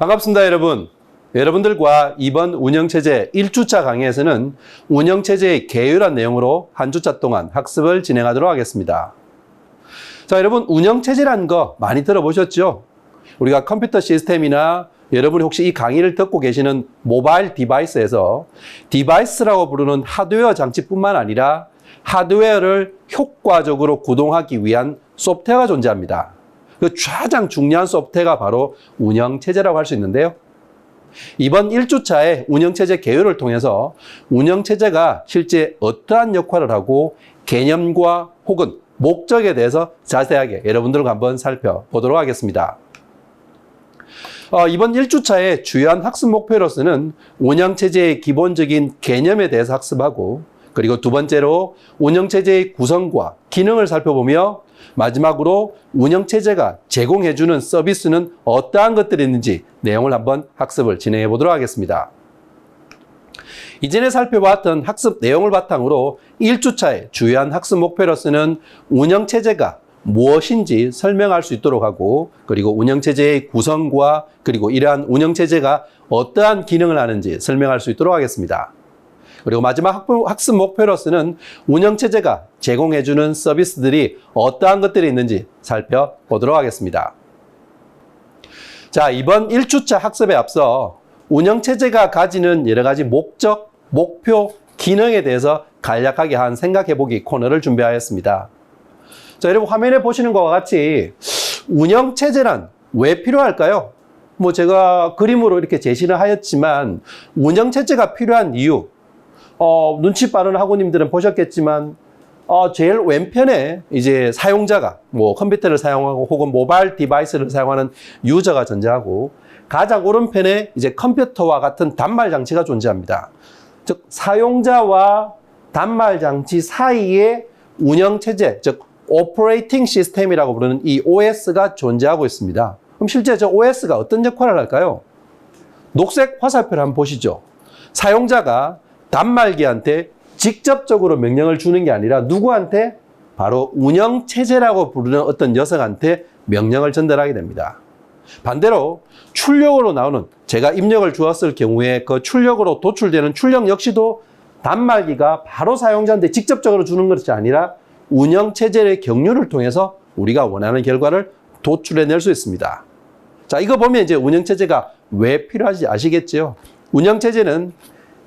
반갑습니다, 여러분. 여러분들과 이번 운영체제 1주차 강의에서는 운영체제의 개요란 내용으로 한 주차 동안 학습을 진행하도록 하겠습니다. 자, 여러분, 운영체제라는 거 많이 들어보셨죠? 우리가 컴퓨터 시스템이나 여러분이 혹시 이 강의를 듣고 계시는 모바일 디바이스에서 디바이스라고 부르는 하드웨어 장치뿐만 아니라 하드웨어를 효과적으로 구동하기 위한 소프트웨어가 존재합니다. 그 가장 중요한 소프트웨어가 바로 운영체제라고 할 수 있는데요. 이번 1주차의 운영체제 개요를 통해서 운영체제가 실제 어떠한 역할을 하고 개념과 혹은 목적에 대해서 자세하게 여러분들과 한번 살펴보도록 하겠습니다. 이번 1주차의 주요한 학습 목표로서는 운영체제의 기본적인 개념에 대해서 학습하고, 그리고 두 번째로 운영체제의 구성과 기능을 살펴보며, 마지막으로 운영체제가 제공해주는 서비스는 어떠한 것들이 있는지 내용을 한번 학습을 진행해 보도록 하겠습니다. 이전에 살펴봤던 학습 내용을 바탕으로 1주차의 주요한 학습 목표로서는 운영체제가 무엇인지 설명할 수 있도록 하고, 그리고 운영체제의 구성과 그리고 이러한 운영체제가 어떠한 기능을 하는지 설명할 수 있도록 하겠습니다. 그리고 마지막 학습 목표로서는 운영체제가 제공해주는 서비스들이 어떠한 것들이 있는지 살펴보도록 하겠습니다. 자, 이번 1주차 학습에 앞서 운영체제가 가지는 여러 가지 목적, 목표, 기능에 대해서 간략하게 한 생각해보기 코너를 준비하였습니다. 자, 여러분 화면에 보시는 것과 같이 운영체제란 왜 필요할까요? 제가 그림으로 이렇게 제시를 하였지만 운영체제가 필요한 이유, 눈치 빠른 학우님들은 보셨겠지만, 제일 왼편에 이제 사용자가 컴퓨터를 사용하고 혹은 모바일 디바이스를 사용하는 유저가 존재하고, 가장 오른편에 이제 컴퓨터와 같은 단말 장치가 존재합니다. 즉, 사용자와 단말 장치 사이에 운영체제, 즉, 오퍼레이팅 시스템이라고 부르는 이 OS가 존재하고 있습니다. 그럼 실제 저 OS가 어떤 역할을 할까요? 녹색 화살표를 한번 보시죠. 사용자가 단말기한테 직접적으로 명령을 주는 게 아니라 누구한테? 바로 운영체제라고 부르는 어떤 녀석한테 명령을 전달하게 됩니다. 반대로 출력으로 나오는, 제가 입력을 주었을 경우에 그 출력으로 도출되는 출력 역시도 단말기가 바로 사용자한테 직접적으로 주는 것이 아니라 운영체제의 경류를 통해서 우리가 원하는 결과를 도출해낼 수 있습니다. 자, 이거 보면 이제 운영체제가 왜 필요한지 아시겠죠? 운영체제는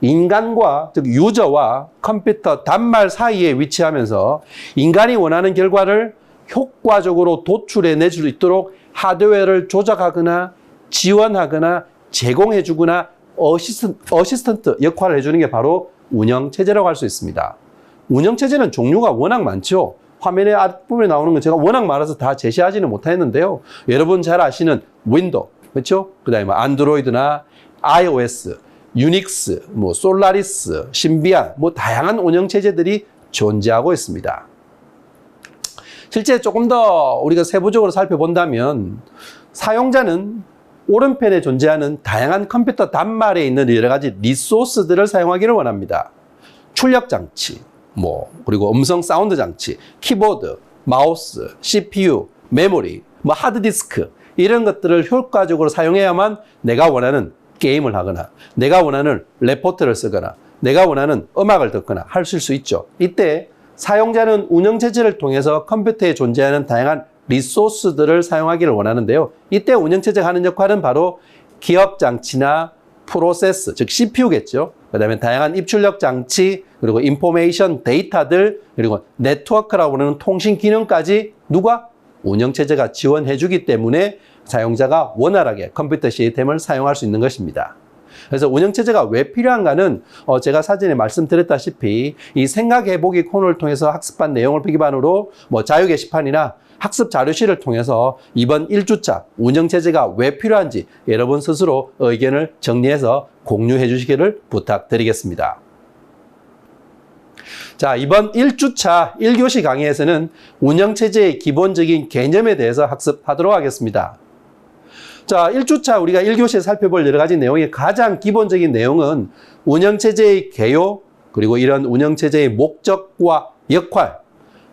인간과, 즉 유저와 컴퓨터 단말 사이에 위치하면서 인간이 원하는 결과를 효과적으로 도출해낼 수 있도록 하드웨어를 조작하거나 지원하거나 제공해주거나 어시스턴트 역할을 해주는 게 바로 운영체제라고 할 수 있습니다. 운영체제는 종류가 워낙 많죠. 화면의 앞부분에 나오는 건 제가 워낙 많아서 다 제시하지는 못했는데요. 여러분 잘 아시는 윈도우, 그렇죠? 그 다음에 안드로이드나 iOS, 유닉스, 솔라리스, 신비안, 다양한 운영체제들이 존재하고 있습니다. 실제 조금 더 우리가 세부적으로 살펴본다면 사용자는 오른편에 존재하는 다양한 컴퓨터 단말에 있는 여러 가지 리소스들을 사용하기를 원합니다. 출력 장치, 그리고 음성 사운드 장치, 키보드, 마우스, CPU, 메모리, 하드디스크, 이런 것들을 효과적으로 사용해야만 내가 원하는 게임을 하거나, 내가 원하는 레포트를 쓰거나, 내가 원하는 음악을 듣거나 할 수 있죠. 이때 사용자는 운영체제를 통해서 컴퓨터에 존재하는 다양한 리소스들을 사용하기를 원하는데요. 이때 운영체제가 하는 역할은 바로 기업 장치나 프로세스, 즉 CPU겠죠. 그 다음에 다양한 입출력 장치, 그리고 인포메이션 데이터들, 그리고 네트워크라고 하는 통신 기능까지 누가? 운영체제가 지원해주기 때문에 사용자가 원활하게 컴퓨터 시스템을 사용할 수 있는 것입니다. 그래서 운영체제가 왜 필요한가는 제가 사전에 말씀드렸다시피 이 생각해보기 코너를 통해서 학습한 내용을 기반으로 자유 게시판이나 학습 자료실을 통해서 이번 1주차 운영체제가 왜 필요한지 여러분 스스로 의견을 정리해서 공유해 주시기를 부탁드리겠습니다. 자, 이번 1주차 1교시 강의에서는 운영체제의 기본적인 개념에 대해서 학습하도록 하겠습니다. 자, 1주차 우리가 1교시에 살펴볼 여러 가지 내용의 가장 기본적인 내용은 운영체제의 개요, 그리고 이런 운영체제의 목적과 역할,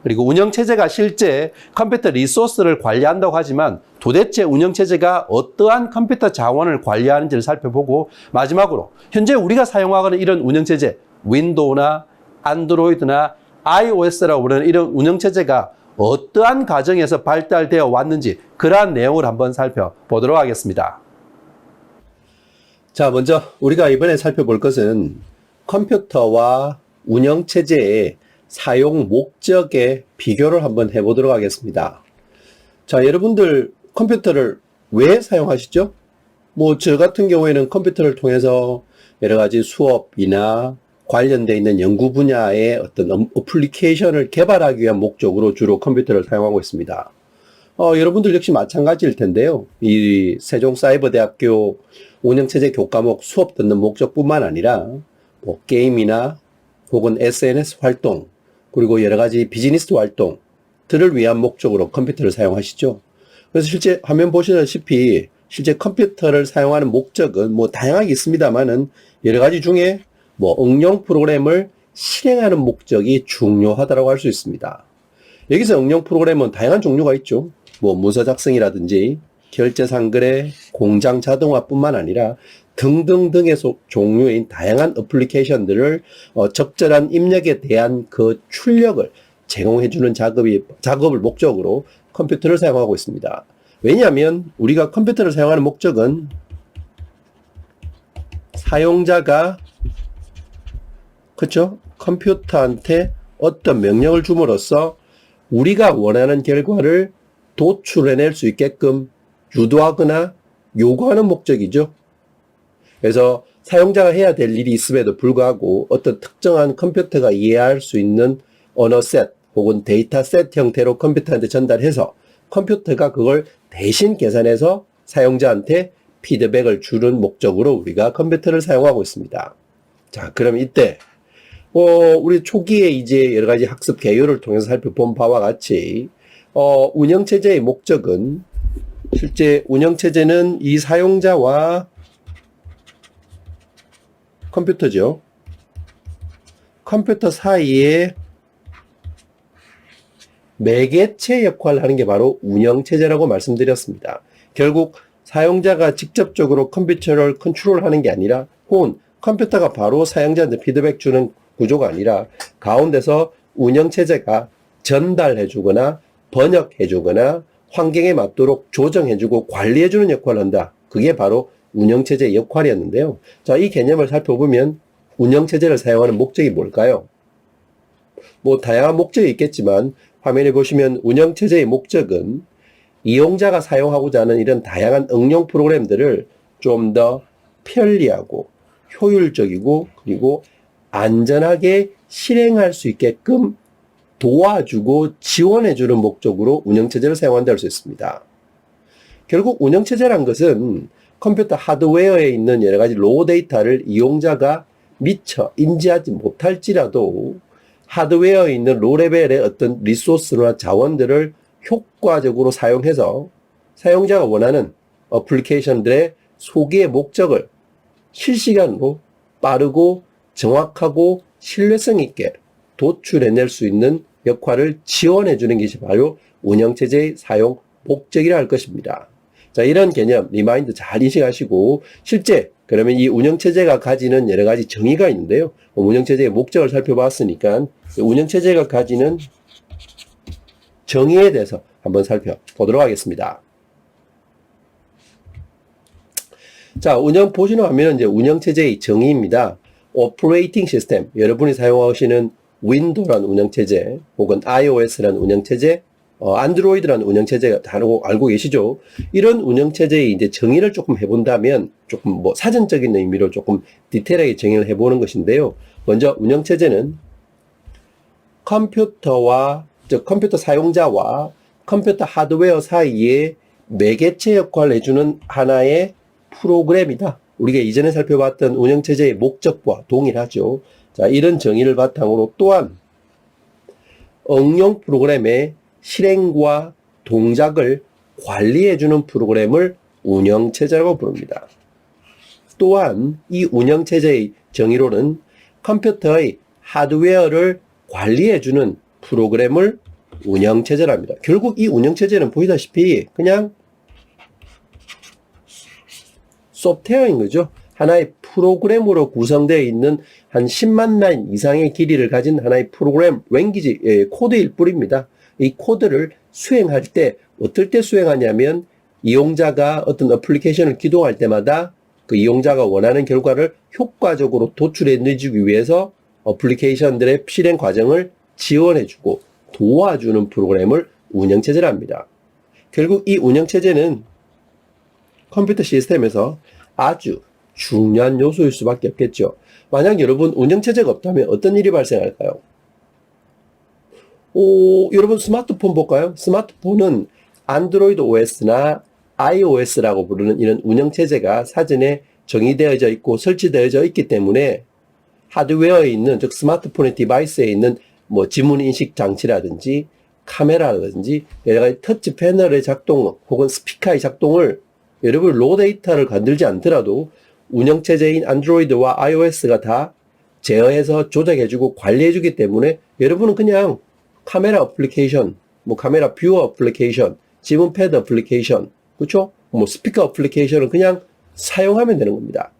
그리고 운영체제가 실제 컴퓨터 리소스를 관리한다고 하지만 도대체 운영체제가 어떠한 컴퓨터 자원을 관리하는지를 살펴보고 마지막으로 현재 우리가 사용하고 있는 이런 운영체제 윈도우나 안드로이드나 iOS라고 부르는 이런 운영체제가 어떠한 과정에서 발달되어 왔는지 그러한 내용을 한번 살펴보도록 하겠습니다. 자, 먼저 우리가 이번에 살펴볼 것은 컴퓨터와 운영체제의 사용 목적의 비교를 한번 해보도록 하겠습니다. 자, 여러분들 컴퓨터를 왜 사용하시죠? 뭐 저 같은 경우에는 컴퓨터를 통해서 여러 가지 수업이나 관련되어 있는 연구 분야의 어떤 어플리케이션을 개발하기 위한 목적으로 주로 컴퓨터를 사용하고 있습니다. 여러분들 역시 마찬가지일 텐데요. 이 세종사이버대학교 운영체제 교과목 수업 듣는 목적뿐만 아니라 뭐 게임이나 혹은 SNS 활동, 그리고 여러 가지 비즈니스 활동들을 위한 목적으로 컴퓨터를 사용하시죠. 그래서 실제 화면 보시다시피 실제 컴퓨터를 사용하는 목적은 뭐 다양하게 있습니다만은 여러 가지 중에 뭐 응용 프로그램을 실행하는 목적이 중요하다고 할 수 있습니다. 여기서 응용 프로그램은 다양한 종류가 있죠. 뭐 문서 작성이라든지 결제 상거래, 공장 자동화뿐만 아니라 등등등의 종류인 다양한 어플리케이션들을 적절한 입력에 대한 그 출력을 제공해주는 작업을 목적으로 컴퓨터를 사용하고 있습니다. 왜냐하면 우리가 컴퓨터를 사용하는 목적은 사용자가 그렇죠? 컴퓨터한테 어떤 명령을 줌으로써 우리가 원하는 결과를 도출해낼 수 있게끔 유도하거나 요구하는 목적이죠. 그래서 사용자가 해야 될 일이 있음에도 불구하고 어떤 특정한 컴퓨터가 이해할 수 있는 언어 셋 혹은 데이터 셋 형태로 컴퓨터한테 전달해서 컴퓨터가 그걸 대신 계산해서 사용자한테 피드백을 주는 목적으로 우리가 컴퓨터를 사용하고 있습니다. 자, 그럼 이때 우리 초기에 이제 여러 가지 학습 개요를 통해서 살펴본 바와 같이 운영체제의 목적은 실제 운영체제는 이 사용자와 컴퓨터죠. 컴퓨터 사이에 매개체 역할을 하는 게 바로 운영체제라고 말씀드렸습니다. 결국 사용자가 직접적으로 컴퓨터를 컨트롤하는 게 아니라 혹은 컴퓨터가 바로 사용자한테 피드백 주는 구조가 아니라 가운데서 운영체제가 전달해주거나 번역해주거나 환경에 맞도록 조정해주고 관리해주는 역할을 한다. 그게 바로 운영체제의 역할이었는데요. 자, 이 개념을 살펴보면 운영체제를 사용하는 목적이 뭘까요? 뭐 다양한 목적이 있겠지만 화면에 보시면 운영체제의 목적은 이용자가 사용하고자 하는 이런 다양한 응용 프로그램들을 좀 더 편리하고 효율적이고 그리고 안전하게 실행할 수 있게끔 도와주고 지원해주는 목적으로 운영체제를 사용한다 할 수 있습니다. 결국 운영체제란 것은 컴퓨터 하드웨어에 있는 여러 가지 로우 데이터를 이용자가 미처 인지하지 못할지라도 하드웨어에 있는 로우 레벨의 어떤 리소스나 자원들을 효과적으로 사용해서 사용자가 원하는 어플리케이션들의 소개의 목적을 실시간으로 빠르고 정확하고 신뢰성 있게 도출해낼 수 있는 역할을 지원해주는 것이 바로 운영체제의 사용 목적이라 할 것입니다. 자, 이런 개념, 리마인드 잘 인식하시고 실제 그러면 이 운영체제가 가지는 여러 가지 정의가 있는데요. 운영체제의 목적을 살펴봤으니까 운영체제가 가지는 정의에 대해서 한번 살펴보도록 하겠습니다. 자, 보시는 화면은 이제 운영체제의 정의입니다. 오퍼레이팅 시스템, 여러분이 사용하시는 윈도우라는 운영체제, 혹은 iOS라는 운영체제, 안드로이드라는 운영체제가 다르고 알고 계시죠? 이런 운영체제의 이제 정의를 조금 해본다면, 조금 뭐 사전적인 의미로 조금 디테일하게 정의를 해보는 것인데요. 먼저 운영체제는 컴퓨터 사용자와 컴퓨터 하드웨어 사이에 매개체 역할을 해주는 하나의 프로그램이다. 우리가 이전에 살펴봤던 운영체제의 목적과 동일하죠. 자, 이런 정의를 바탕으로 또한 응용 프로그램의 실행과 동작을 관리해주는 프로그램을 운영체제라고 부릅니다. 또한 이 운영체제의 정의로는 컴퓨터의 하드웨어를 관리해주는 프로그램을 운영체제랍니다. 결국 이 운영체제는 보시다시피 그냥 소프트웨어인 거죠. 하나의 프로그램으로 구성되어 있는 한 10만 라인 이상의 길이를 가진 하나의 프로그램, 랭귀지, 코드일 뿐입니다. 이 코드를 수행할 때 어떨 때 수행하냐면 이용자가 어떤 어플리케이션을 기동할 때마다 그 이용자가 원하는 결과를 효과적으로 도출해 내주기 위해서 어플리케이션들의 실행 과정을 지원해주고 도와주는 프로그램을 운영체제랍니다. 결국 이 운영체제는 컴퓨터 시스템에서 아주 중요한 요소일 수밖에 없겠죠. 만약 여러분 운영체제가 없다면 어떤 일이 발생할까요? 여러분 스마트폰 볼까요? 스마트폰은 안드로이드 OS나 iOS라고 부르는 이런 운영체제가 사전에 정의되어져 있고 설치되어져 있기 때문에 하드웨어에 있는, 즉 스마트폰의 디바이스에 있는 뭐 지문 인식 장치라든지 카메라라든지 여러 가지 터치 패널의 작동 혹은 스피커의 작동을 여러분 로 데이터를 건들지 않더라도 운영체제인 안드로이드와 iOS가 다 제어해서 조작해주고 관리해주기 때문에 여러분은 그냥 카메라 어플리케이션, 뭐 카메라 뷰어 어플리케이션, 지문 패드 어플리케이션, 그렇죠? 뭐 스피커 어플리케이션을 그냥 사용하면 되는 겁니다.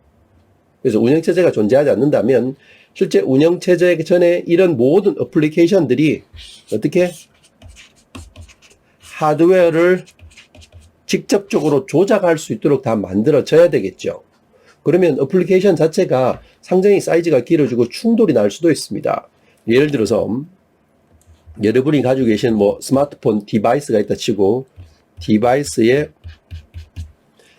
그래서 운영체제가 존재하지 않는다면 실제 운영체제 전에 이런 모든 어플리케이션들이 어떻게 하드웨어를 직접적으로 조작할 수 있도록 다 만들어져야 되겠죠. 그러면 어플리케이션 자체가 상당히 사이즈가 길어지고 충돌이 날 수도 있습니다. 예를 들어서 여러분이 가지고 계신 뭐 스마트폰 디바이스가 있다 치고 디바이스에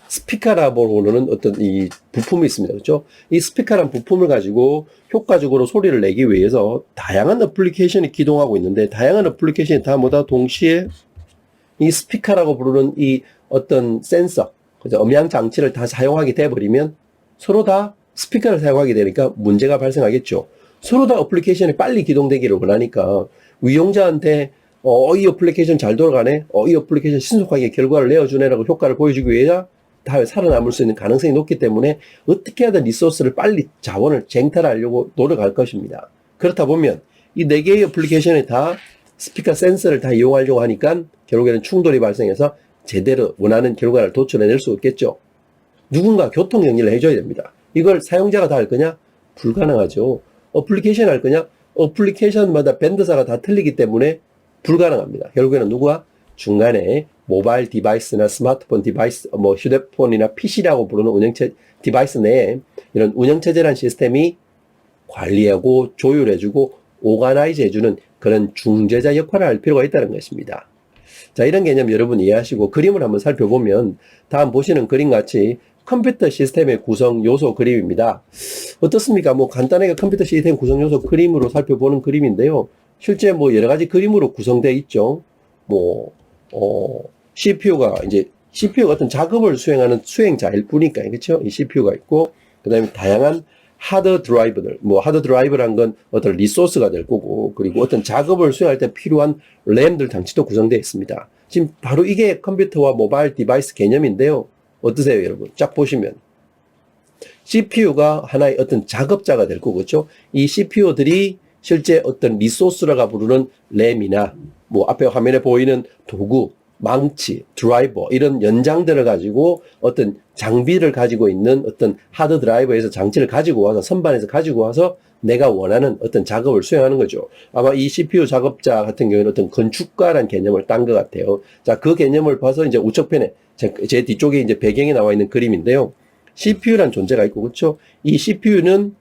스피커라고 부르는 어떤 이 부품이 있습니다. 그렇죠? 이 스피커란 부품을 가지고 효과적으로 소리를 내기 위해서 다양한 어플리케이션이 기동하고 있는데 다양한 어플리케이션이 다 모두 동시에 이 스피커라고 부르는 이 어떤 센서, 그죠? 음향 장치를 다 사용하게 돼버리면 서로 다 스피커를 사용하게 되니까 문제가 발생하겠죠. 서로 다 어플리케이션이 빨리 기동되기를 원하니까 이용자한테 이 어플리케이션 잘 돌아가네, 이 어플리케이션 신속하게 결과를 내어주네라고 효과를 보여주기 위해서 다 살아남을 수 있는 가능성이 높기 때문에 어떻게 하든 리소스를 빨리 자원을 쟁탈하려고 노력할 것입니다. 그렇다 보면 이 4개의 어플리케이션이 다 스피커 센서를 다 이용하려고 하니까 결국에는 충돌이 발생해서 제대로 원하는 결과를 도출해낼 수 없겠죠. 누군가 교통 정리를 해줘야 됩니다. 이걸 사용자가 다 할 거냐? 불가능하죠. 어플리케이션 할 거냐? 어플리케이션마다 벤더사가 다 틀리기 때문에 불가능합니다. 결국에는 누구와? 중간에 모바일 디바이스나 스마트폰 디바이스, 뭐 휴대폰이나 PC라고 부르는 운영체 디바이스 내에 이런 운영체제라는 시스템이 관리하고 조율해주고 오가나이즈 해주는 그런 중재자 역할을 할 필요가 있다는 것입니다. 자, 이런 개념 여러분 이해하시고 그림을 한번 살펴보면 다음 보시는 그림 같이 컴퓨터 시스템의 구성 요소 그림입니다. 어떻습니까? 뭐 간단하게 컴퓨터 시스템 구성 요소 그림으로 살펴보는 그림인데요. 실제 뭐 여러 가지 그림으로 구성되어 있죠. 뭐 CPU가 어떤 작업을 수행하는 수행자일 뿐이니까, 그렇죠? 이 CPU가 있고, 그 다음에 다양한 하드 드라이브들, 뭐 하드 드라이브란 건 어떤 리소스가 될 거고, 그리고 어떤 작업을 수행할 때 필요한 램들 장치도 구성되어 있습니다. 지금 바로 이게 컴퓨터와 모바일 디바이스 개념인데요. 어떠세요, 여러분? 쫙 보시면 CPU가 하나의 어떤 작업자가 될 거고, 그렇죠? 이 CPU들이 실제 어떤 리소스라고 부르는 램이나 뭐 앞에 화면에 보이는 도구, 망치, 드라이버 이런 연장들을 가지고 어떤 장비를 가지고 있는 어떤 하드 드라이버에서 장치를 가지고 와서 선반에서 가지고 와서 내가 원하는 어떤 작업을 수행하는 거죠. 아마 이 CPU 작업자 같은 경우에는 어떤 건축가라는 개념을 딴 것 같아요. 자, 그 개념을 봐서 이제 우측편에 제 뒤쪽에 이제 배경이 나와 있는 그림인데요. CPU란 존재가 있고, 그렇죠? 이 CPU는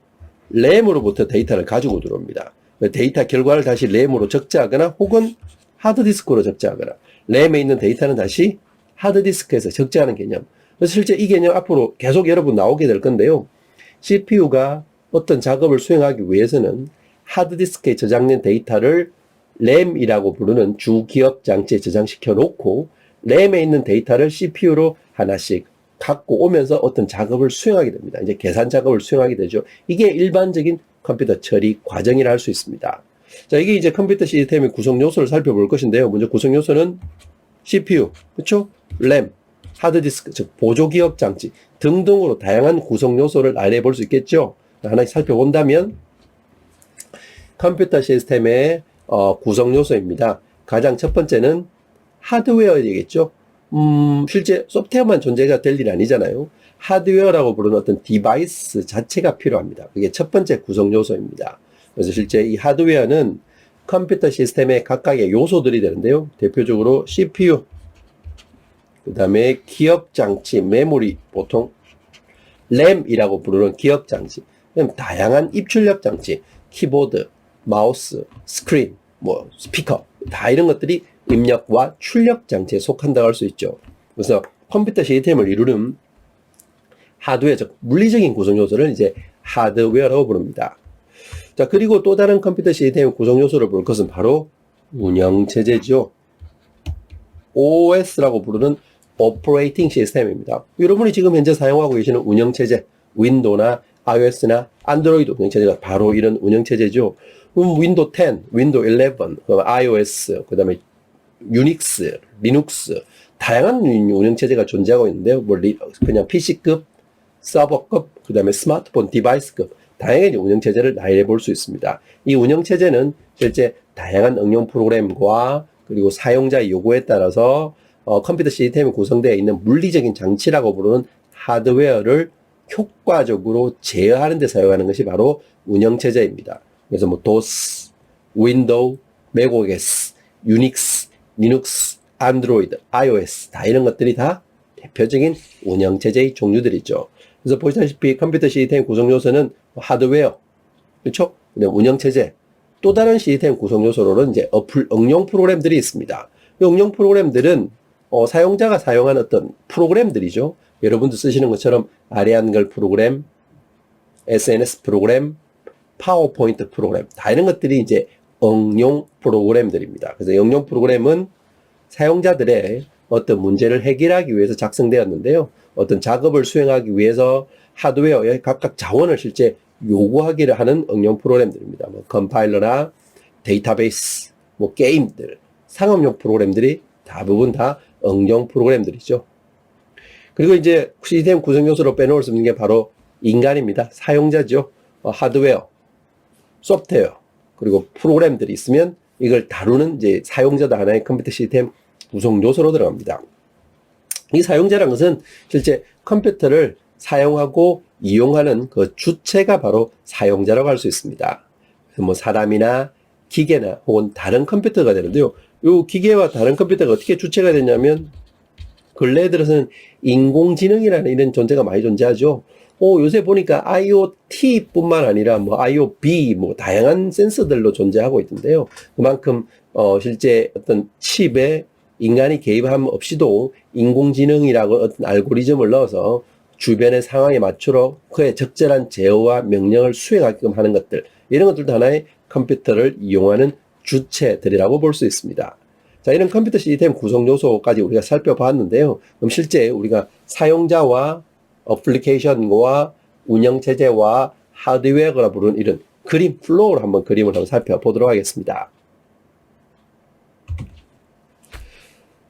램으로부터 데이터를 가지고 들어옵니다. 데이터 결과를 다시 램으로 적재하거나 혹은 하드디스크로 적재하거나 램에 있는 데이터는 다시 하드디스크에서 적재하는 개념. 그래서 실제 이 개념 앞으로 계속 여러분 나오게 될 건데요. CPU가 어떤 작업을 수행하기 위해서는 하드디스크에 저장된 데이터를 램이라고 부르는 주기억 장치에 저장시켜 놓고 램에 있는 데이터를 CPU로 하나씩 갖고 오면서 어떤 작업을 수행하게 됩니다. 이제 계산 작업을 수행하게 되죠. 이게 일반적인 컴퓨터 처리 과정이라 할 수 있습니다. 자, 이게 이제 컴퓨터 시스템의 구성 요소를 살펴볼 것인데요. 먼저 구성 요소는 CPU, 그렇죠? 램, 하드디스크, 즉 보조기억 장치 등등으로 다양한 구성 요소를 나열해 볼 수 있겠죠. 하나씩 살펴본다면 컴퓨터 시스템의 구성 요소입니다. 가장 첫 번째는 하드웨어이겠죠. 실제 소프트웨어만 존재가 될 일이 아니잖아요. 하드웨어라고 부르는 어떤 디바이스 자체가 필요합니다. 그게 첫 번째 구성 요소입니다. 그래서 실제 이 하드웨어는 컴퓨터 시스템의 각각의 요소들이 되는데요. 대표적으로 CPU, 그 다음에 기억장치, 메모리, 보통 램이라고 부르는 기억장치, 다양한 입출력 장치, 키보드, 마우스, 스크린, 스피커, 다 이런 것들이 입력과 출력 장치에 속한다고 할 수 있죠. 그래서 컴퓨터 시스템을 이루는 하드웨어, 즉 물리적인 구성 요소를 이제 하드웨어라고 부릅니다. 자, 그리고 또 다른 컴퓨터 시스템의 구성 요소를 볼 것은 바로 운영체제죠. OS라고 부르는 오퍼레이팅 시스템입니다. 여러분이 지금 현재 사용하고 계시는 운영체제, 윈도우나 iOS나 안드로이드 운영체제가 바로 이런 운영체제죠. 윈도우 10, 윈도우 11, iOS, 그 다음에 유닉스, 리눅스, 다양한 운영체제가 존재하고 있는데요. 그냥 PC급, 서버급, 그 다음에 스마트폰 디바이스급, 다양한 운영체제를 나열해 볼 수 있습니다. 이 운영체제는 실제 다양한 응용 프로그램과 그리고 사용자의 요구에 따라서 컴퓨터 시스템이 구성되어 있는 물리적인 장치라고 부르는 하드웨어를 효과적으로 제어하는 데 사용하는 것이 바로 운영체제입니다. 그래서 DOS, 윈도우, 맥OS, 유닉스, 리눅스, 안드로이드, iOS 다 이런 것들이 다 대표적인 운영체제의 종류들이죠. 그래서 보시다시피 컴퓨터 시스템 구성 요소는 하드웨어, 그렇죠? 운영체제, 또 다른 시스템 구성 요소로는 이제 응용 프로그램들이 있습니다. 이 응용 프로그램들은 사용자가 사용하는 어떤 프로그램들이죠. 여러분도 쓰시는 것처럼 아리안글 프로그램, SNS 프로그램, 파워포인트 프로그램, 다 이런 것들이 이제 응용 프로그램들입니다. 그래서 응용 프로그램은 사용자들의 어떤 문제를 해결하기 위해서 작성되었는데요. 어떤 작업을 수행하기 위해서 하드웨어의 각각 자원을 실제 요구하기를 하는 응용 프로그램들입니다. 컴파일러나 데이터베이스, 게임들, 상업용 프로그램들이 대부분 다 응용 프로그램들이죠. 그리고 이제 시스템 구성 요소로 빼놓을 수 없는 게 바로 인간입니다. 사용자죠. 하드웨어, 소프트웨어, 그리고 프로그램들이 있으면 이걸 다루는 이제 사용자도 하나의 컴퓨터 시스템 구성 요소로 들어갑니다. 이 사용자라는 것은 실제 컴퓨터를 사용하고 이용하는 그 주체가 바로 사용자라고 할 수 있습니다. 사람이나 기계나 혹은 다른 컴퓨터가 되는데요. 이 기계와 다른 컴퓨터가 어떻게 주체가 되냐면 근래에 들어서는 인공지능이라는 이런 존재가 많이 존재하죠. 요새 보니까 IoT뿐만 아니라 IoB 다양한 센서들로 존재하고 있던데요. 그만큼 실제 어떤 칩에 인간이 개입함 없이도 인공지능이라고 어떤 알고리즘을 넣어서 주변의 상황에 맞추러 그의 적절한 제어와 명령을 수행하게끔 하는 것들, 이런 것들도 하나의 컴퓨터를 이용하는 주체들이라고 볼 수 있습니다. 자, 이런 컴퓨터 시스템 구성 요소까지 우리가 살펴봤는데요. 그럼 실제 우리가 사용자와 어플리케이션과 운영체제와 하드웨어가 부르는 이런 그림, 플로우를 한번 살펴보도록 하겠습니다.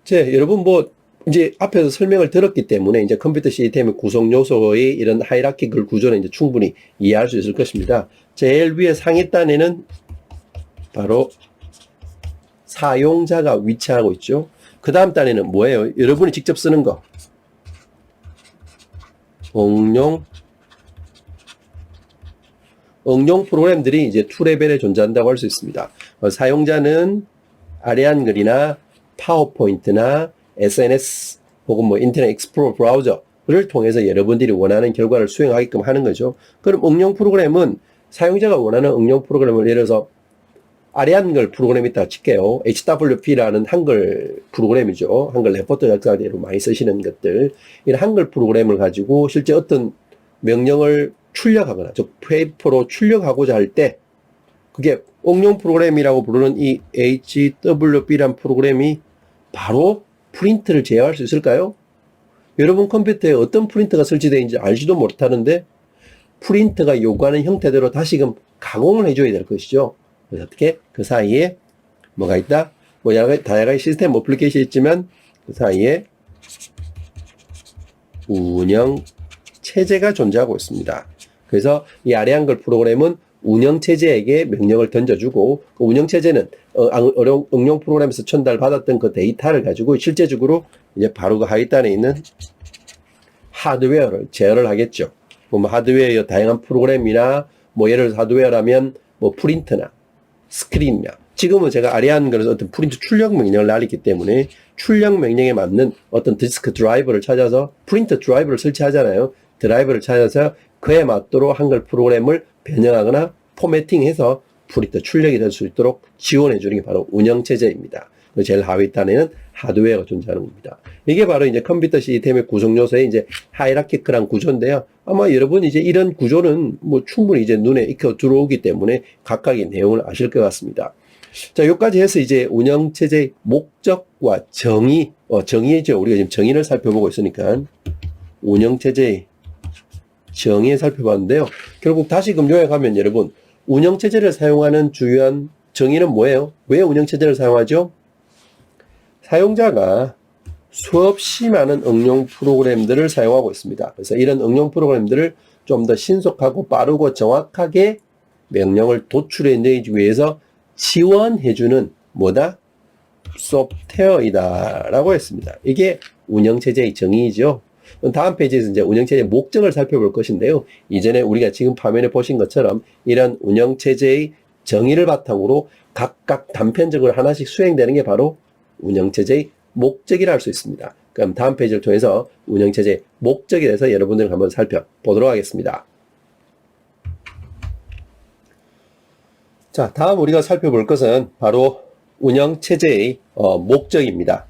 자, 여러분 이제 앞에서 설명을 들었기 때문에 이제 컴퓨터 시스템의 구성 요소의 이런 하이라키컬 구조는 이제 충분히 이해할 수 있을 것입니다. 제일 위에 상위단에는 바로 사용자가 위치하고 있죠. 그 다음 단에는 뭐예요? 여러분이 직접 쓰는 거. 응용 프로그램들이 이제 2레벨에 존재한다고 할 수 있습니다. 사용자는 아리안글이나 파워포인트나 SNS 혹은 인터넷 익스플로러 브라우저를 통해서 여러분들이 원하는 결과를 수행하게끔 하는 거죠. 그럼 응용 프로그램은 사용자가 원하는 응용 프로그램을 예를 들어서 아리안글 프로그램이 있다 칠게요. HWP라는 한글 프로그램이죠. 한글 레포트 작성대로 많이 쓰시는 것들. 이런 한글 프로그램을 가지고 실제 어떤 명령을 출력하거나, 즉 페이퍼로 출력하고자 할 때 그게 응용 프로그램이라고 부르는 이 HWP란 프로그램이 바로 프린트를 제어할 수 있을까요? 여러분 컴퓨터에 어떤 프린터가 설치되어 있는지 알지도 못하는데 프린터가 요구하는 형태대로 다시금 가공을 해줘야 될 것이죠. 그래서 어떻게 그 사이에 뭐가 있다? 다양한 시스템 어플리케이션이 있지만 그 사이에 운영 체제가 존재하고 있습니다. 그래서 이 아리안글 프로그램은 운영체제에게 명령을 던져주고 그 운영체제는 응용 프로그램에서 전달받았던 그 데이터를 가지고 실제적으로 이제 바로 그 하위단에 있는 하드웨어를 제어를 하겠죠. 뭐 하드웨어의 다양한 프로그램이나 뭐 예를 들어서 하드웨어라면 뭐 프린터나 스크린이나 지금은 제가 아리안 그래서 어떤 프린트 출력 명령을 날리기 때문에 출력 명령에 맞는 어떤 디스크 드라이버를 찾아서 프린터 드라이버를 설치하잖아요. 드라이버를 찾아서 그에 맞도록 한글 프로그램을 변형하거나 포매팅해서 프린터 출력이 될 수 있도록 지원해 주는 게 바로 운영체제입니다. 제일 하위 단에는 하드웨어가 존재하는 겁니다. 이게 바로 이제 컴퓨터 시스템의 구성 요소의 이제 하이라키컬한 구조인데요. 아마 여러분 이제 이런 구조는 뭐 충분히 이제 눈에 익혀 들어오기 때문에 각각의 내용을 아실 것 같습니다. 자, 여기까지 해서 이제 운영체제의 목적과 정의죠. 우리가 지금 정의를 살펴보고 있으니까 운영체제의 정의 살펴봤는데요. 결국 다시금 요약하면 여러분, 운영체제를 사용하는 주요한 정의는 뭐예요? 왜 운영체제를 사용하죠? 사용자가 수없이 많은 응용 프로그램들을 사용하고 있습니다. 그래서 이런 응용 프로그램들을 좀 더 신속하고 빠르고 정확하게 명령을 도출해 내기 위해서 지원해주는 뭐다? 소프트웨어이다 라고 했습니다. 이게 운영체제의 정의이죠. 다음 페이지에서 이제 운영체제의 목적을 살펴볼 것인데요. 이전에 우리가 지금 화면에 보신 것처럼 이런 운영체제의 정의를 바탕으로 각각 단편적으로 하나씩 수행되는 게 바로 운영체제의 목적이라 할 수 있습니다. 그럼 다음 페이지를 통해서 운영체제의 목적에 대해서 여러분들 한번 살펴보도록 하겠습니다. 자, 다음 우리가 살펴볼 것은 바로 운영체제의 목적입니다.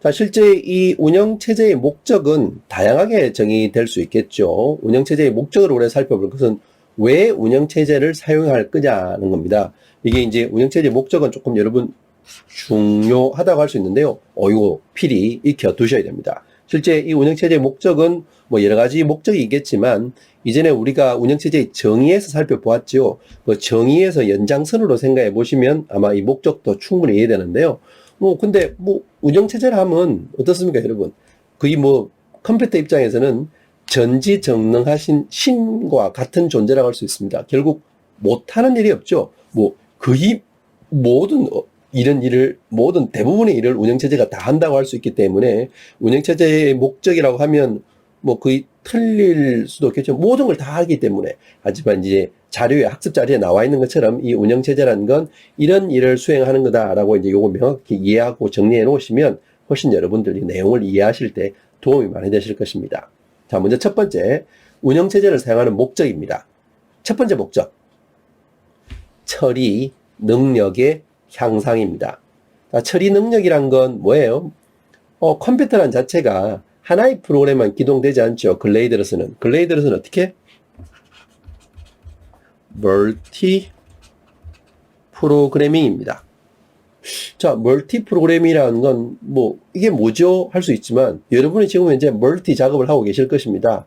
자, 실제 이 운영체제의 목적은 다양하게 정의될 수 있겠죠. 운영체제의 목적을 우리가 살펴볼 것은 왜 운영체제를 사용할 거냐는 겁니다. 이게 이제 운영체제의 목적은 조금 여러분 중요하다고 할 수 있는데요. 이거 필히 익혀 두셔야 됩니다. 실제 이 운영체제의 목적은 뭐 여러 가지 목적이 있겠지만 이전에 우리가 운영체제의 정의에서 살펴보았죠. 그 정의에서 연장선으로 생각해 보시면 아마 이 목적도 충분히 이해되는데요. 근데 운영체제를 하면 어떻습니까, 여러분? 거의 컴퓨터 입장에서는 전지전능하신 신과 같은 존재라고 할 수 있습니다. 결국 못하는 일이 없죠. 거의 모든 대부분의 일을 운영체제가 다 한다고 할 수 있기 때문에 운영체제의 목적이라고 하면 거의 틀릴 수도 없겠죠. 모든 걸 다 하기 때문에. 하지만 이제 학습 자료에 나와 있는 것처럼 이 운영체제라는 건 이런 일을 수행하는 거다라고 이제 요거 명확히 이해하고 정리해 놓으시면 훨씬 여러분들이 내용을 이해하실 때 도움이 많이 되실 것입니다. 자, 먼저 첫 번째, 운영체제를 사용하는 목적입니다. 첫 번째 목적. 처리 능력의 향상입니다. 자, 처리 능력이란 건 뭐예요? 컴퓨터란 자체가 하나의 프로그램만 기동되지 않죠. 근래에 들어서는 어떻게? 멀티 프로그래밍입니다. 자, 멀티 프로그래밍이라는 건 이게 뭐죠? 할 수 있지만 여러분이 지금 현재 멀티 작업을 하고 계실 것입니다.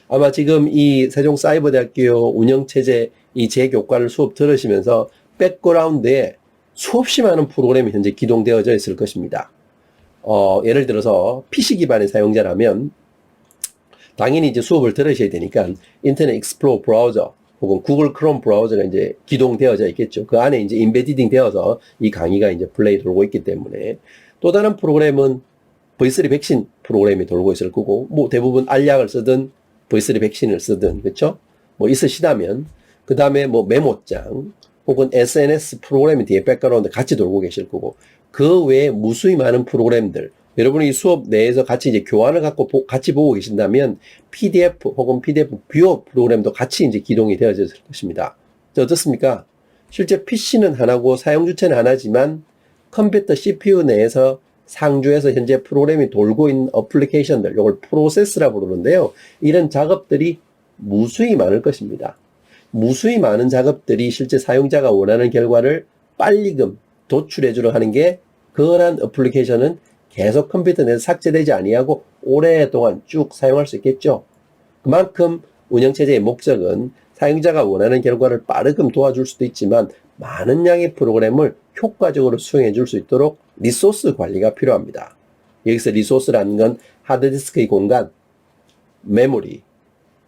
아마 지금 이 세종사이버대학교 운영체제 이 재교과를 수업 들으시면서 백그라운드에 수없이 많은 프로그램이 현재 기동되어져 있을 것입니다. 예를 들어서 PC 기반의 사용자라면 당연히 이제 수업을 들으셔야 되니까 인터넷 익스플로러 브라우저 혹은 구글 크롬 브라우저가 이제 기동되어져 있겠죠. 그 안에 이제 인베디딩 되어서 이 강의가 이제 플레이 돌고 있기 때문에 또 다른 프로그램은 V3 백신 프로그램이 돌고 있을 거고 대부분 알약을 쓰든 V3 백신을 쓰든 그렇죠? 있으시다면 그 다음에 메모장 혹은 SNS 프로그램이 뒤에 백그라운드 같이 돌고 계실 거고 그 외에 무수히 많은 프로그램들 여러분이 이 수업 내에서 같이 이제 교환을 갖고 같이 보고 계신다면 PDF 혹은 PDF 뷰어 프로그램도 같이 이제 기동이 되어져 있을 것입니다. 어떻습니까? 실제 PC는 하나고 사용 주체는 하나지만 컴퓨터 CPU 내에서 상주에서 현재 프로그램이 돌고 있는 어플리케이션들, 이걸 프로세스라고 부르는데요. 이런 작업들이 무수히 많을 것입니다. 무수히 많은 작업들이 실제 사용자가 원하는 결과를 빨리금 도출해주려 하는 게 그러한 어플리케이션은 계속 컴퓨터 내에서 삭제되지 아니하고 오랫동안 쭉 사용할 수 있겠죠. 그만큼 운영체제의 목적은 사용자가 원하는 결과를 빠르금 도와줄 수도 있지만 많은 양의 프로그램을 효과적으로 수행해 줄 수 있도록 리소스 관리가 필요합니다. 여기서 리소스라는 건 하드디스크의 공간, 메모리,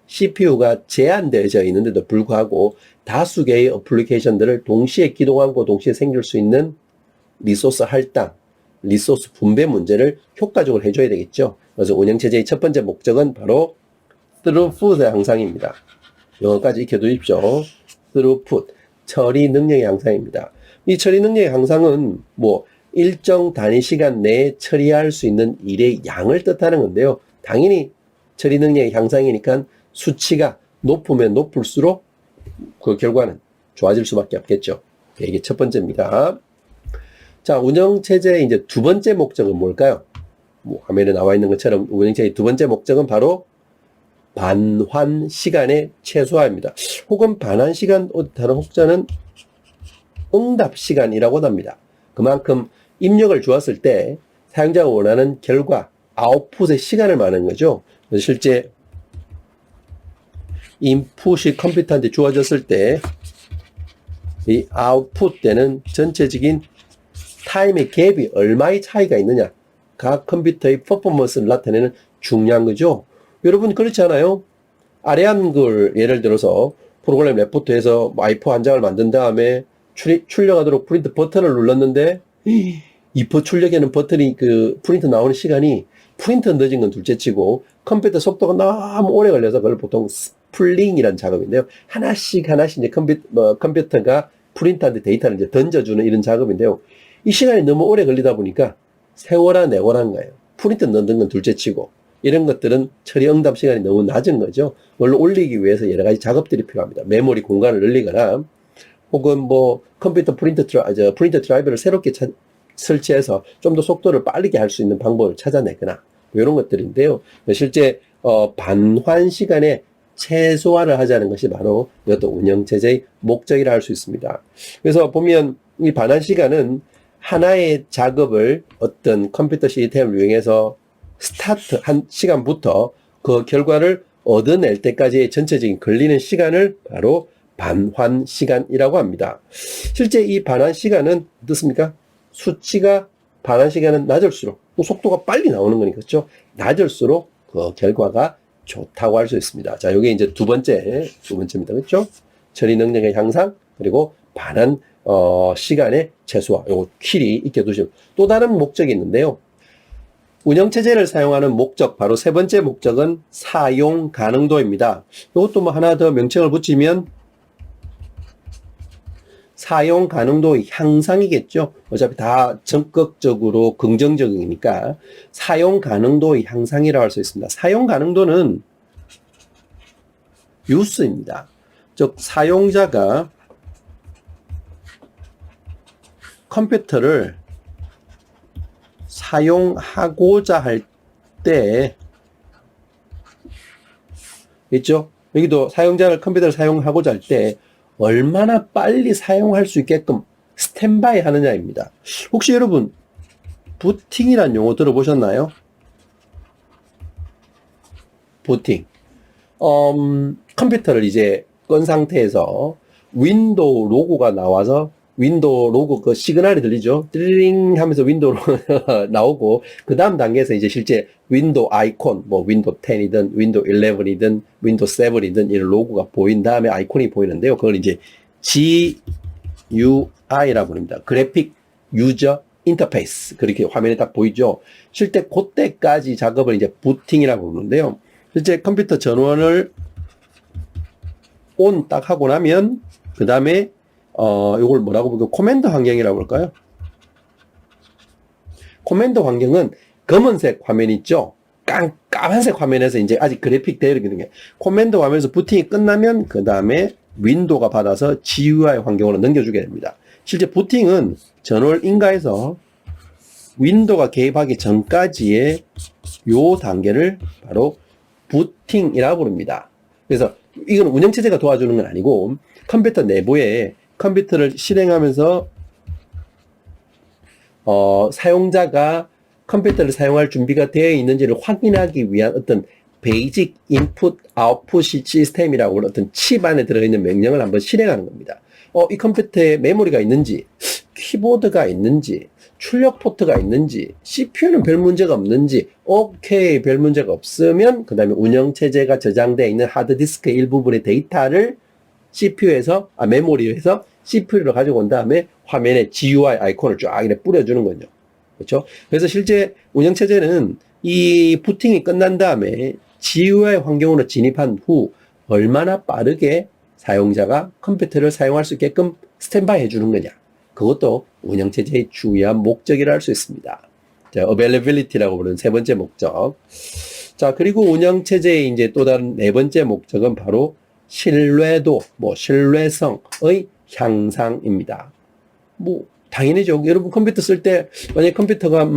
CPU가 제한되어져 있는데도 불구하고 다수 개의 어플리케이션들을 동시에 기동하고 동시에 생길 수 있는 리소스 할당, 리소스 분배 문제를 효과적으로 해줘야 되겠죠. 그래서 운영체제의 첫 번째 목적은 바로 throughput 향상입니다. 영어까지 익혀두십시오. throughput, 처리 능력의 향상입니다. 이 처리 능력의 향상은 뭐 일정 단위 시간 내에 처리할 수 있는 일의 양을 뜻하는 건데요. 당연히 처리 능력의 향상이니까 수치가 높으면 높을수록 그 결과는 좋아질 수밖에 없겠죠. 이게 첫 번째입니다. 자, 운영체제의 이제 두 번째 목적은 뭘까요? 뭐 화면에 나와 있는 것처럼 운영체제의 두 번째 목적은 바로 반환 시간의 최소화입니다. 혹은 반환 시간, 다른 혹자는 응답 시간이라고도 합니다. 그만큼 입력을 주었을 때 사용자가 원하는 결과, 아웃풋의 시간을 말하는 거죠. 그래서 실제 인풋이 컴퓨터한테 주어졌을 때 이 아웃풋 때는 전체적인 타임의 갭이 얼마의 차이가 있느냐, 각 컴퓨터의 퍼포먼스를 나타내는 중요한 거죠. 여러분 그렇지 않아요? 아래한 걸 예를 들어서 프로그램 레포트에서 와이퍼 한 장을 만든 다음에 출력하도록 프린트 버튼을 눌렀는데 이 출력에는 버튼이 그 프린트 나오는 시간이 프린트 늦은 건 둘째치고 컴퓨터 속도가 너무 오래 걸려서 그걸 보통 스플링이라는 작업인데요. 하나씩 이제 컴퓨터가 프린터한테 데이터를 이제 던져주는 이런 작업인데요. 이 시간이 너무 오래 걸리다 보니까 세워라 내고라는 거예요. 프린트 넣는 건 둘째치고 이런 것들은 처리 응답 시간이 너무 낮은 거죠. 그걸 올리기 위해서 여러 가지 작업들이 필요합니다. 메모리 공간을 늘리거나 혹은 뭐 컴퓨터 프린터 드라이버를 새롭게 설치해서 좀 더 속도를 빠르게 할 수 있는 방법을 찾아내거나 이런 것들인데요. 실제 반환 시간에 최소화를 하자는 것이 바로 이것도 운영체제의 목적이라 할 수 있습니다. 그래서 보면 이 반환 시간은 하나의 작업을 어떤 컴퓨터 시스템을 이용해서 스타트 한 시간부터 그 결과를 얻어낼 때까지의 전체적인 걸리는 시간을 바로 반환 시간이라고 합니다. 실제 이 반환 시간은 어떻습니까? 수치가 반환 시간은 낮을수록 속도가 빨리 나오는 거니까 그렇죠? 낮을수록 그 결과가 좋다고 할 수 있습니다. 자, 이게 이제 두 번째입니다. 그렇죠? 처리 능력의 향상 그리고 반환 시간의 최소화. 요거 킬이 익혀두시면 또 다른 목적이 있는데요. 운영체제를 사용하는 목적, 바로 세 번째 목적은 사용 가능도입니다. 이것도 뭐 하나 더 명칭을 붙이면 사용 가능도 향상이겠죠. 어차피 다 적극적으로 긍정적이니까 사용 가능도 향상이라고 할 수 있습니다. 사용 가능도는 유스입니다. 즉 사용자가 컴퓨터를 사용하고자 할 때 있죠. 여기도 사용자를 컴퓨터를 사용하고자 할 때 얼마나 빨리 사용할 수 있게끔 스탠바이 하느냐입니다. 혹시 여러분 부팅이라는 용어 들어보셨나요? 부팅. 컴퓨터를 이제 끈 상태에서 윈도우 로고가 나와서 윈도우 로고 그 시그널이 들리죠? 띠링 하면서 윈도우 나오고 그 다음 단계에서 이제 실제 윈도우 아이콘 뭐 윈도우 10이든 윈도우 11이든 윈도우 7이든 이런 로고가 보인 다음에 아이콘이 보이는데요. 그걸 이제 GUI라고 부릅니다. 그래픽 유저 인터페이스. 그렇게 화면에 딱 보이죠? 실제 그때까지 작업을 이제 부팅이라고 부르는데요. 실제 컴퓨터 전원을 온 딱 하고 나면 그 다음에 이걸 뭐라고 볼까요? 코맨드 환경이라고 볼까요? 코맨드 환경은 검은색 화면 있죠? 까만색 화면에서 이제 아직 그래픽 되어 있는 게 코맨드 화면에서 부팅이 끝나면 그 다음에 윈도우가 받아서 GUI 환경으로 넘겨주게 됩니다. 실제 부팅은 전원을 인가해서 윈도우가 개입하기 전까지의 요 단계를 바로 부팅이라고 부릅니다. 그래서 이건 운영체제가 도와주는 건 아니고 컴퓨터 내부에 컴퓨터를 실행하면서 사용자가 컴퓨터를 사용할 준비가 되어 있는지를 확인하기 위한 어떤 베이직 인풋 아웃풋 시스템이라고 하는 어떤 칩 안에 들어있는 명령을 한번 실행하는 겁니다. 이 컴퓨터에 메모리가 있는지, 키보드가 있는지, 출력 포트가 있는지, CPU는 별 문제가 없는지, 오케이, 별 문제가 없으면, 그 다음에 운영체제가 저장되어 있는 하드디스크의 일부분의 데이터를 CPU에서, 메모리에서 CPU로 가지고 온 다음에 화면에 GUI 아이콘을 쫙 이렇게 뿌려주는 거죠. 그렇죠? 그래서 실제 운영체제는 이 부팅이 끝난 다음에 GUI 환경으로 진입한 후 얼마나 빠르게 사용자가 컴퓨터를 사용할 수 있게끔 스탠바이 해주는 거냐. 그것도 운영체제의 중요한 목적이라 할 수 있습니다. 자, availability라고 부르는 세 번째 목적. 자, 그리고 운영체제의 이제 또 다른 네 번째 목적은 바로 신뢰도, 신뢰성의 향상입니다. 당연히죠. 여러분 컴퓨터 쓸 때 만약에 컴퓨터가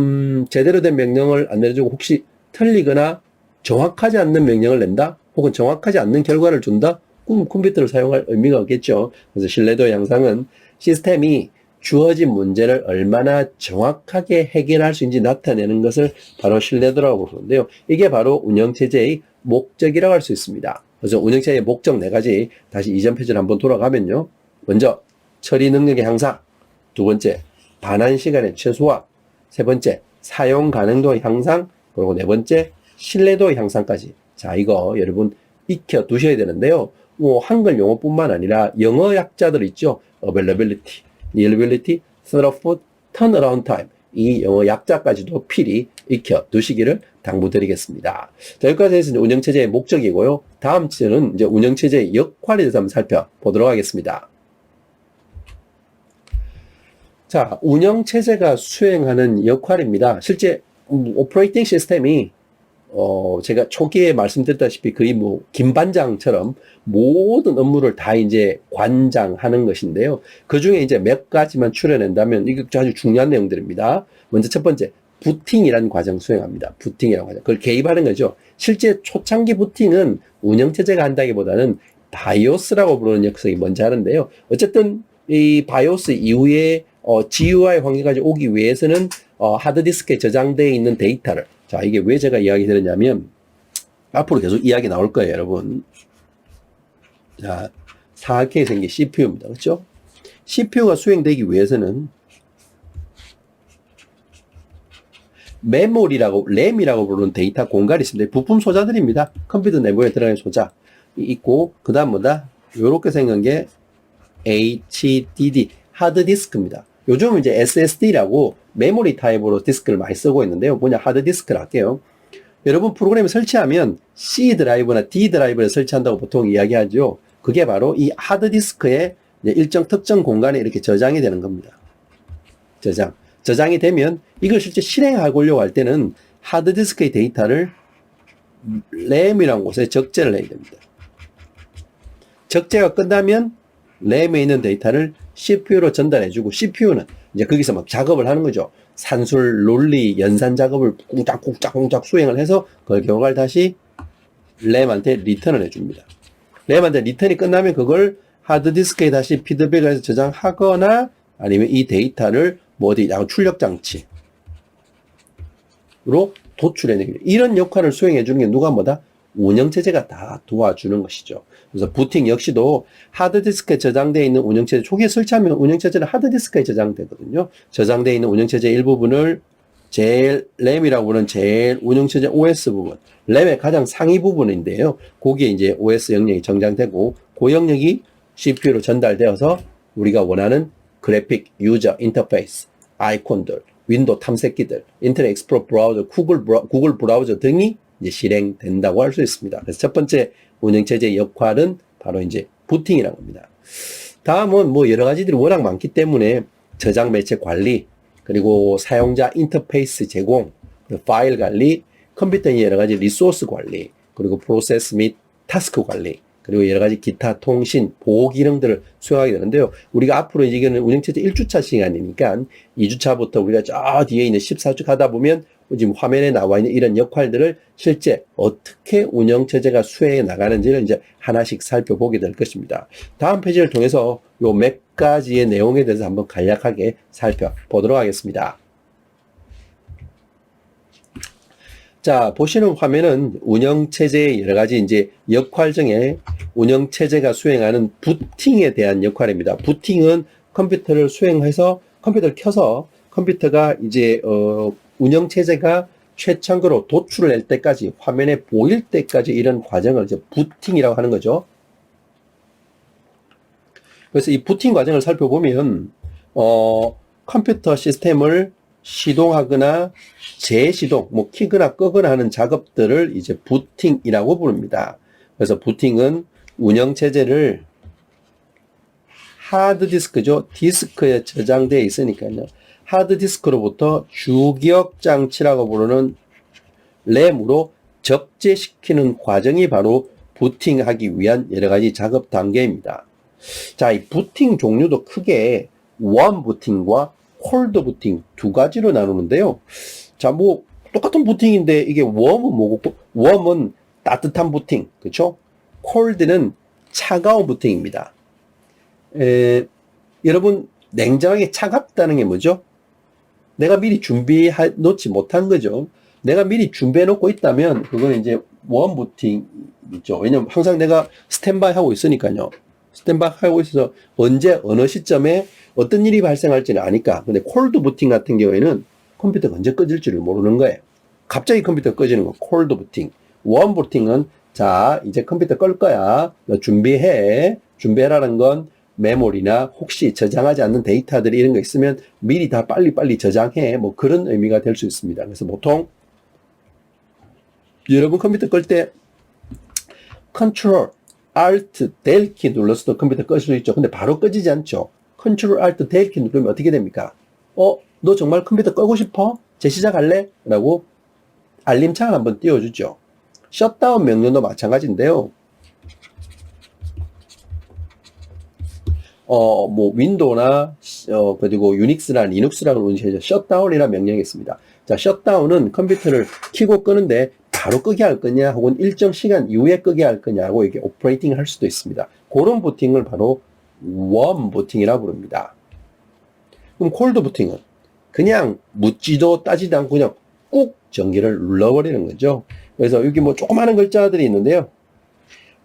제대로 된 명령을 안 내려주고 혹시 틀리거나 정확하지 않는 명령을 낸다? 혹은 정확하지 않는 결과를 준다? 그럼 컴퓨터를 사용할 의미가 없겠죠. 그래서 신뢰도 향상은 시스템이 주어진 문제를 얼마나 정확하게 해결할 수 있는지 나타내는 것을 바로 신뢰도라고 부르는데요. 이게 바로 운영체제의 목적이라고 할 수 있습니다. 그래서 운영체제의 목적 네 가지 다시 이전 페이지로 한번 돌아가면요. 먼저 처리 능력의 향상, 두 번째 반환 시간의 최소화, 세 번째 사용 가능도 향상, 그리고 네 번째 신뢰도 향상까지. 자, 이거 여러분 익혀 두셔야 되는데요. 한글 용어뿐만 아니라 영어 약자들 있죠. availability, reliability, throughput, turnaround time. 이 영어 약자까지도 필히 익혀 두시기를 당부드리겠습니다. 자, 여기까지 해서 운영체제의 목적이고요. 다음 주는 이제 운영체제의 역할에 대해서 한번 살펴보도록 하겠습니다. 자, 운영체제가 수행하는 역할입니다. 실제 오퍼레이팅 시스템이 제가 초기에 말씀드렸다시피 거의 김반장처럼 모든 업무를 다 이제 관장하는 것인데요. 그 중에 이제 몇 가지만 추려낸다면 이게 아주 중요한 내용들입니다. 먼저 첫 번째, 부팅이라는 과정 수행합니다. 부팅이라는 과정. 그걸 개입하는 거죠. 실제 초창기 부팅은 운영체제가 한다기보다는 바이오스라고 부르는 녀석이 먼저 하는데요. 어쨌든 이 바이오스 이후에 GUI 환경까지 오기 위해서는 하드디스크에 저장되어 있는 데이터를, 자, 이게 왜 제가 이야기 드렸냐면 앞으로 계속 이야기 나올 거예요, 여러분. 자, 사각형이 생긴 CPU입니다. 그렇죠? CPU가 수행되기 위해서는 메모리라고, 램이라고 부르는 데이터 공간이 있습니다. 부품 소자들입니다. 컴퓨터 내부에 들어가는 소자 있고, 그 다음 요렇게 생긴 게 HDD, 하드디스크입니다. 요즘은 이제 SSD라고 메모리 타입으로 디스크를 많이 쓰고 있는데요. 뭐냐, 하드디스크를 할게요. 여러분 프로그램을 설치하면 C 드라이브나 D 드라이브를 설치한다고 보통 이야기하죠. 그게 바로 이 하드디스크의 일정 특정 공간에 이렇게 저장이 되는 겁니다. 저장이 되면 이걸 실제 실행하려고 할 때는 하드디스크의 데이터를 램이라는 곳에 적재를 해야 됩니다. 적재가 끝나면 램에 있는 데이터를 CPU로 전달해주고, CPU는 이제 거기서 막 작업을 하는 거죠. 산술, 논리, 연산 작업을 꽁짝꽁짝 수행을 해서 그걸 결과를 다시 램한테 리턴을 해줍니다. 램한테 리턴이 끝나면 그걸 하드디스크에 다시 피드백을 해서 저장하거나 아니면 이 데이터를 출력 장치로 도출해내기. 이런 역할을 수행해주는 게 누가 운영체제가 다 도와주는 것이죠. 그래서 부팅 역시도 하드디스크에 저장되어 있는 운영체제, 초기에 설치하면 운영체제는 하드디스크에 저장되거든요. 저장되어 있는 운영체제 일부분을 제일 램이라고 부르는 제일 운영체제 OS 부분, 램의 가장 상위 부분인데요. 거기에 이제 OS 영역이 저장되고, 그 영역이 CPU로 전달되어서 우리가 원하는 그래픽, 유저, 인터페이스, 아이콘들, 윈도우 탐색기들, 인터넷 익스플로러 브라우저, 구글 브라우저 등이 이제 실행된다고 할 수 있습니다. 그래서 첫 번째 운영체제의 역할은 바로 이제 부팅이라는 겁니다. 다음은 여러 가지들이 워낙 많기 때문에 저장 매체 관리, 그리고 사용자 인터페이스 제공, 파일 관리, 컴퓨터의 여러 가지 리소스 관리, 그리고 프로세스 및 타스크 관리, 그리고 여러 가지 기타 통신, 보호 기능들을 수행하게 되는데요. 우리가 앞으로 이거는 운영체제 1주차 시간이니까 2주차부터 우리가 저 뒤에 있는 14주 가다 보면 지금 화면에 나와 있는 이런 역할들을 실제 어떻게 운영체제가 수행해 나가는지를 이제 하나씩 살펴보게 될 것입니다. 다음 페이지를 통해서 요 몇 가지의 내용에 대해서 한번 간략하게 살펴보도록 하겠습니다. 자, 보시는 화면은 운영체제의 여러 가지 이제 역할 중에 운영체제가 수행하는 부팅에 대한 역할입니다. 부팅은 컴퓨터를 수행해서 컴퓨터를 켜서 컴퓨터가 이제 운영체제가 최첨가로 도출을 낼 때까지, 화면에 보일 때까지 이런 과정을 이제 부팅이라고 하는 거죠. 그래서 이 부팅 과정을 살펴보면 컴퓨터 시스템을 시동하거나 재시동, 뭐 키거나 끄거나 하는 작업들을 이제 부팅이라고 부릅니다. 그래서 부팅은 운영체제를 하드디스크죠. 디스크에 저장되어 있으니까요. 하드디스크로부터 주기억 장치라고 부르는 램으로 적재시키는 과정이 바로 부팅하기 위한 여러 가지 작업 단계입니다. 자, 이 부팅 종류도 크게 웜 부팅과 콜드 부팅 두 가지로 나누는데요. 자, 뭐 똑같은 부팅인데 이게 웜은 뭐고? 웜은 따뜻한 부팅, 그렇죠? 콜드는 차가운 부팅입니다. 여러분, 냉정하게 차갑다는 게 뭐죠? 내가 미리 준비해 놓지 못한 거죠. 내가 미리 준비해 놓고 있다면 그거는 이제 웜 부팅이죠. 왜냐면 항상 내가 스탠바이 하고 있으니까요. 스탠바이 하고 있어서 언제 어느 시점에 어떤 일이 발생할지는 아니까. 근데 콜드 부팅 같은 경우에는 컴퓨터가 언제 꺼질 줄을 모르는 거예요. 갑자기 컴퓨터 꺼지는 거 콜드 부팅. 웜 부팅은 자, 이제 컴퓨터 끌 거야. 너 준비해. 준비해라는 건 메모리나 혹시 저장하지 않는 데이터들이 이런 거 있으면 미리 다 빨리빨리 저장해. 뭐 그런 의미가 될 수 있습니다. 그래서 보통 여러분 컴퓨터 끌 때 컨트롤 Alt Del 키 눌러서도 컴퓨터 끌 수 있죠. 근데 바로 꺼지지 않죠. 컨트롤 Alt Del 키 누르면 어떻게 됩니까? 너 정말 컴퓨터 끄고 싶어? 재시작할래? 라고 알림창을 한번 띄워주죠. 셧다운 명령도 마찬가지인데요. 뭐 윈도우나 그리고 유닉스나 리눅스라고 운시하죠. 셧다운이라는 명령이 있습니다. 자, 셧다운은 컴퓨터를 켜고 끄는데 바로 끄게 할 거냐 혹은 일정 시간 이후에 끄게 할 거냐고 이게 오퍼레이팅을 할 수도 있습니다. 그런 부팅을 바로 웜 부팅이라고 부릅니다. 그럼 콜드 부팅은 그냥 묻지도 따지도 않고 그냥 꾹 전기를 눌러버리는 거죠. 그래서 여기 뭐 조그마한 글자들이 있는데요.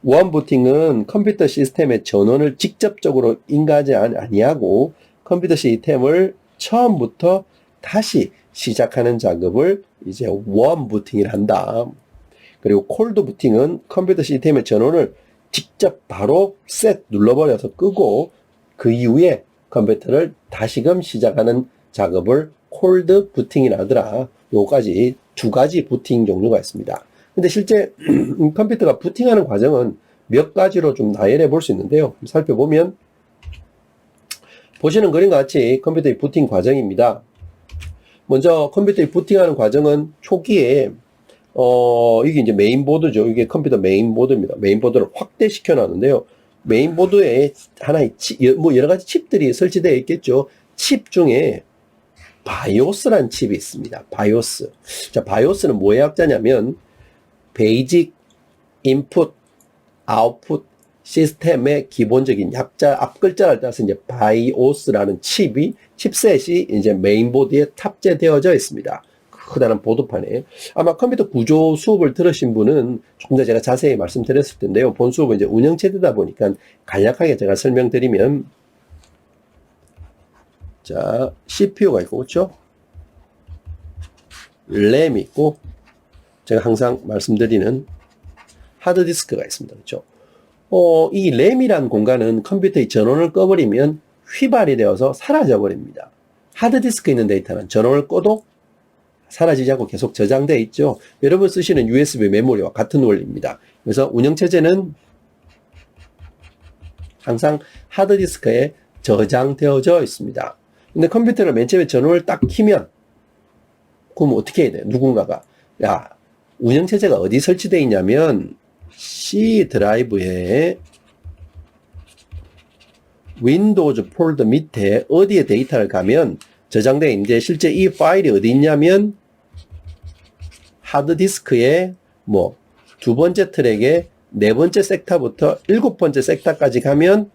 웜 부팅은 컴퓨터 시스템의 전원을 직접적으로 인가하지 아니하고 컴퓨터 시스템을 처음부터 다시 시작하는 작업을 이제 웜 부팅을 한다. 그리고 콜드 부팅은 컴퓨터 시스템의 전원을 직접 바로 셋 눌러버려서 끄고 그 이후에 컴퓨터를 다시금 시작하는 작업을 콜드 부팅이라 하더라. 요까지 두 가지 부팅 종류가 있습니다. 근데 실제 컴퓨터가 부팅하는 과정은 몇 가지로 좀 나열해 볼 수 있는데요. 살펴보면 보시는 그림과 같이 컴퓨터의 부팅 과정입니다. 먼저 컴퓨터의 부팅하는 과정은 초기에 이게 이제 메인보드죠. 이게 컴퓨터 메인보드입니다. 메인보드를 확대시켜 놨는데요. 메인보드에 하나의 뭐 여러 가지 칩들이 설치되어 있겠죠. 칩 중에 바이오스라는 칩이 있습니다. 바이오스. 자, 바이오스는 뭐의 약자냐면 베이직 인풋 아웃풋 시스템의 기본적인 약자 앞글자를 따서 이제 바이오스라는 칩셋이 이제 메인보드에 탑재되어져 있습니다. 크다란 보드판에. 아마 컴퓨터 구조 수업을 들으신 분은 조금 더 제가 자세히 말씀드렸을 텐데요. 본 수업은 이제 운영체제다 보니까 간략하게 제가 설명드리면, 자, CPU가 있고, 그렇죠? 램이 있고, 제가 항상 말씀드리는 하드디스크가 있습니다. 그렇죠? 이 램이란 공간은 컴퓨터의 전원을 꺼버리면 휘발이 되어서 사라져 버립니다. 하드디스크에 있는 데이터는 전원을 꺼도 사라지지 않고 계속 저장되어 있죠. 여러분 쓰시는 USB 메모리와 같은 원리입니다. 그래서 운영체제는 항상 하드디스크에 저장되어져 있습니다. 근데 컴퓨터를 맨 처음에 전원을 딱 켜면 그럼 어떻게 해야 돼요? 누군가가 운영체제가 어디 설치되어 있냐면 C 드라이브에 윈도우즈 폴더 밑에 어디에 데이터를 가면 저장되어 있는데 실제 이 파일이 어디 있냐면 하드디스크에 뭐 두 번째 트랙에 네 번째 섹터부터 일곱 번째 섹터까지 가면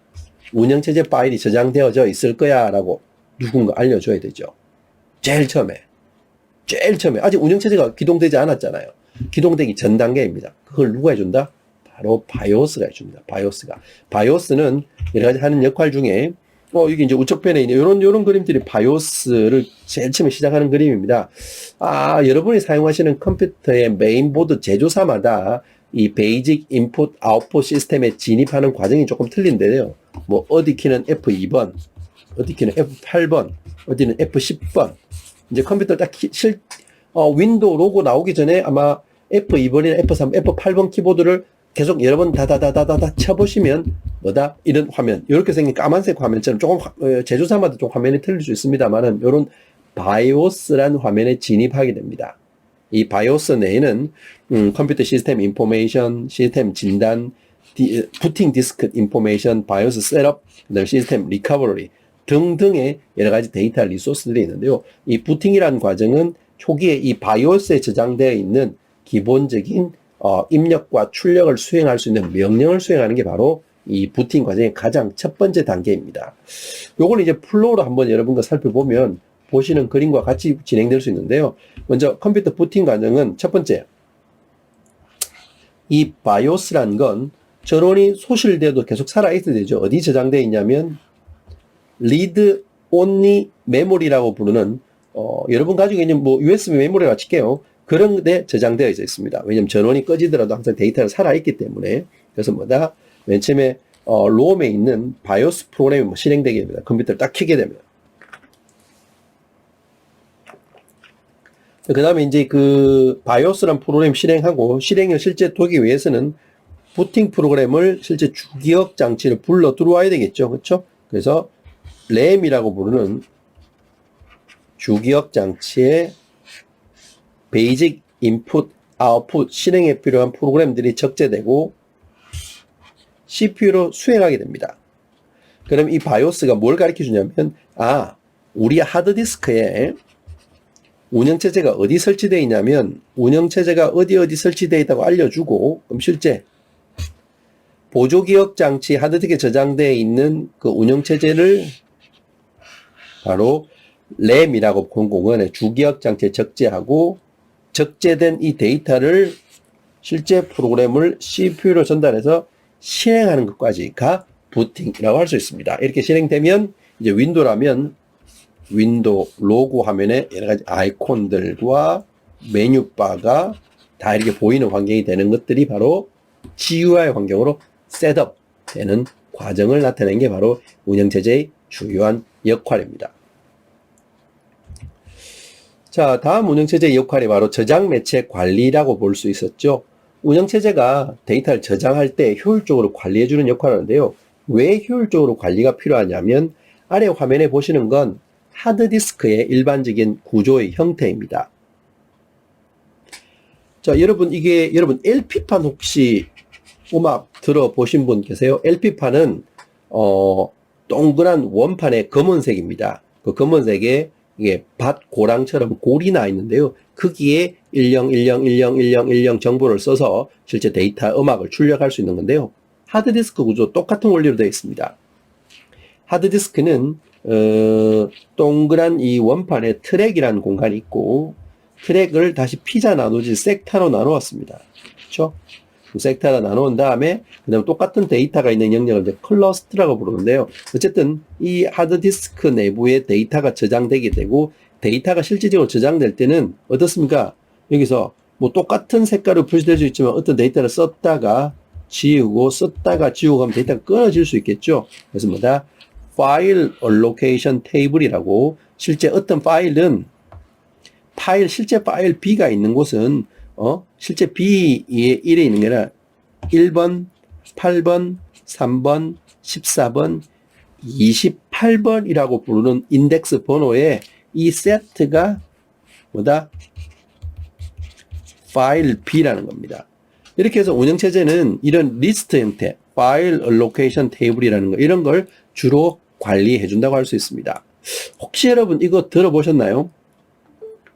운영체제 파일이 저장되어져 있을 거야 라고 누군가 알려줘야 되죠. 제일 처음에 아직 운영체제가 기동되지 않았잖아요. 기동되기 전 단계입니다. 그걸 누가 해준다? 바로 바이오스가 해줍니다. 바이오스는 여러 가지 하는 역할 중에 이게 이제 우측편에 있는 요런 그림들이 바이오스를 제일 처음에 시작하는 그림입니다. 여러분이 사용하시는 컴퓨터의 메인보드 제조사마다 이 베이직 인풋 아웃풋 시스템에 진입하는 과정이 조금 틀린데요. 뭐, 어디 키는 F2번, 어디 키는 F8번, 어디는 F10번. 이제 컴퓨터 딱 윈도우 로고 나오기 전에 아마 F2번이나 F3, F8번 키보드를 계속 여러 번 다다다다다 쳐보시면 이런 화면, 이렇게 생긴 까만색 화면처럼 조금 제조사마다 좀 화면이 틀릴 수 있습니다만은 이런 바이오스라는 화면에 진입하게 됩니다. 이 바이오스 내에는 컴퓨터 시스템 인포메이션, 시스템 진단, 부팅 디스크 인포메이션, 바이오스 셋업, 그다음에 시스템 리커버리 등등의 여러 가지 데이터 리소스들이 있는데요. 이 부팅이라는 과정은 초기에 이 바이오스에 저장되어 있는 기본적인 입력과 출력을 수행할 수 있는 명령을 수행하는 게 바로 이 부팅 과정의 가장 첫 번째 단계입니다. 요걸 이제 플로우로 한번 여러분과 살펴보면 보시는 그림과 같이 진행될 수 있는데요. 먼저 컴퓨터 부팅 과정은 첫 번째, 이 바이오스라는 건 전원이 소실돼도 계속 살아있어야 되죠. 어디 저장되어 있냐면 리드 온리 메모리라고 부르는 여러분 가지고 있는 뭐 USB 메모리라 칠게요. 그런 데 저장되어 있습니다. 왜냐면 전원이 꺼지더라도 항상 데이터가 살아있기 때문에. 그래서 맨 처음에 롬에 있는 바이오스 프로그램이 실행되게 됩니다. 컴퓨터를 딱 켜게 되면. 그 다음에 이제 그 바이오스란 프로그램 실행하고 실행을 실제 되기 위해서는 부팅 프로그램을 실제 주기억 장치를 불러 들어와야 되겠죠. 그렇죠? 그래서 램이라고 부르는 주기억 장치에 베이직 인풋 아웃풋 실행에 필요한 프로그램들이 적재되고 CPU로 수행하게 됩니다. 그럼 이 바이오스가 뭘 가르쳐 주냐면 우리 하드디스크에 운영체제가 어디 설치되어 있냐면 운영체제가 어디 설치되어 있다고 알려주고, 그럼 실제 보조기억 장치 하드디스크에 저장되어 있는 그 운영체제를 바로 램이라고 공공원의 주기억 장치에 적재하고 적재된 이 데이터를 실제 프로그램을 CPU로 전달해서 실행하는 것까지가 부팅이라고 할 수 있습니다. 이렇게 실행되면 이제 윈도우라면 윈도우 로고 화면에 여러 가지 아이콘들과 메뉴바가 다 이렇게 보이는 환경이 되는 것들이 바로 GUI 환경으로 셋업 되는 과정을 나타내는 게 바로 운영체제의 주요한 역할입니다. 자, 다음 운영체제의 역할이 바로 저장 매체 관리라고 볼 수 있었죠. 운영체제가 데이터를 저장할 때 효율적으로 관리해주는 역할을 하는데요. 왜 효율적으로 관리가 필요하냐면 아래 화면에 보시는 건 하드디스크의 일반적인 구조의 형태입니다. 자, 여러분 LP판 혹시 음악 들어보신 분 계세요? LP판은 동그란 원판의 검은색입니다. 그 검은색에 이게 밭 고랑처럼 골이 나 있는데요. 거기에 1010101010 정보를 써서 실제 데이터 음악을 출력할 수 있는 건데요. 하드디스크 구조 똑같은 원리로 되어 있습니다. 하드디스크는 동그란 이 원판에 트랙이라는 공간이 있고 트랙을 다시 피자 나누지 섹타로 나누었습니다. 그렇죠? 섹타로 나누은 다음에 그다음에 똑같은 데이터가 있는 영역을 이제 클러스트라고 부르는데요. 어쨌든 이 하드디스크 내부에 데이터가 저장되게 되고 데이터가 실질적으로 저장될 때는 어떻습니까? 여기서 뭐 똑같은 색깔로 표시될 수 있지만 어떤 데이터를 썼다가 지우고 썼다가 지우고 하면 데이터가 끊어질 수 있겠죠. 그래서 파일 allocation table이라고 실제 어떤 파일은 실제 파일 B가 있는 곳은 실제 B에 1에 있는 게 아니라 1번, 8번, 3번, 14번, 28번이라고 부르는 인덱스 번호에 이 세트가 파일 B라는 겁니다. 이렇게 해서 운영체제는 이런 리스트 형태, 파일 allocation table이라는 거, 이런 걸 주로 관리해 준다고 할 수 있습니다. 혹시 여러분 이거 들어보셨나요?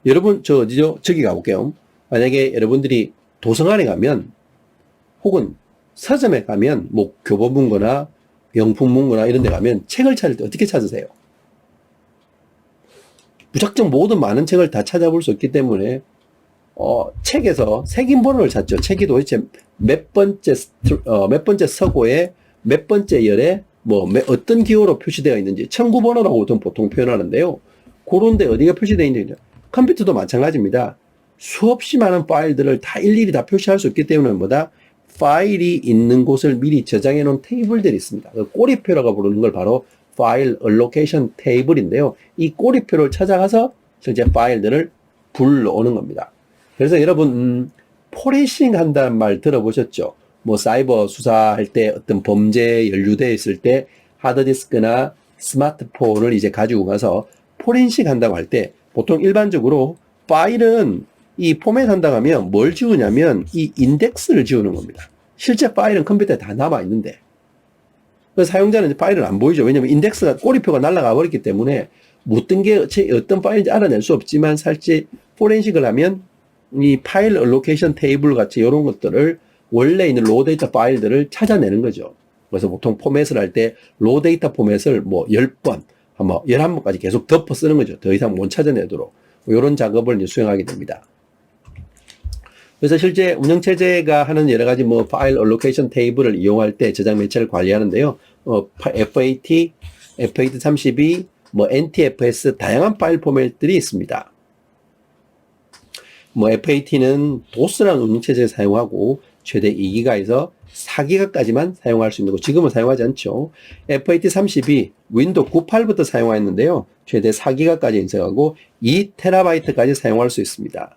여러분 저기 가볼게요. 만약에 여러분들이 도서관에 가면 혹은 서점에 가면 뭐 교보문고나 영풍문고나 이런 데 가면 책을 찾을 때 어떻게 찾으세요? 무작정 모든 많은 책을 다 찾아볼 수 없기 때문에 책에서 색인번호를 찾죠. 책이 도대체 몇 번째 서고에 몇 번째 열에 어떤 기호로 표시되어 있는지 청구번호라고 보통 표현하는데요. 그런데 어디가 표시되어 있는지 컴퓨터도 마찬가지입니다. 수없이 많은 파일들을 다 일일이 다 표시할 수 있기 때문에 파일이 있는 곳을 미리 저장해 놓은 테이블들이 있습니다. 꼬리표라고 부르는 걸 바로 파일 알로케이션 테이블인데요. 이 꼬리표를 찾아가서 실제 파일들을 불러오는 겁니다. 그래서 여러분 포레싱 한다는 말 들어보셨죠? 사이버 수사할 때 어떤 범죄에 연루되어 있을 때 하드디스크나 스마트폰을 이제 가지고 가서 포렌식 한다고 할 때 보통 일반적으로 파일은 이 포맷 한다고 하면 뭘 지우냐면 이 인덱스를 지우는 겁니다. 실제 파일은 컴퓨터에 다 남아 있는데 사용자는 파일을 안 보이죠. 왜냐하면 인덱스가 꼬리표가 날아가 버렸기 때문에 어떤 게 어떤 파일인지 알아낼 수 없지만 실제 포렌식을 하면 이 파일 알로케이션 테이블 같이 이런 것들을 원래 있는 로우 데이터 파일들을 찾아내는 거죠. 그래서 보통 포맷을 할 때 로우 데이터 포맷을 10번, 11번까지 계속 덮어 쓰는 거죠. 더 이상 못 찾아내도록. 이런 작업을 수행하게 됩니다. 그래서 실제 운영체제가 하는 여러 가지 파일 알로케이션 테이블을 이용할 때 저장 매체를 관리하는데요. FAT, FAT32, NTFS 다양한 파일 포맷들이 있습니다. FAT는 도스라는 운영체제를 사용하고 최대 2기가에서 4기가까지만 사용할 수 있는 거 지금은 사용하지 않죠. FAT32 윈도우 98부터 사용하였는데요. 최대 4기가까지 인쇄하고 2TB까지 사용할 수 있습니다.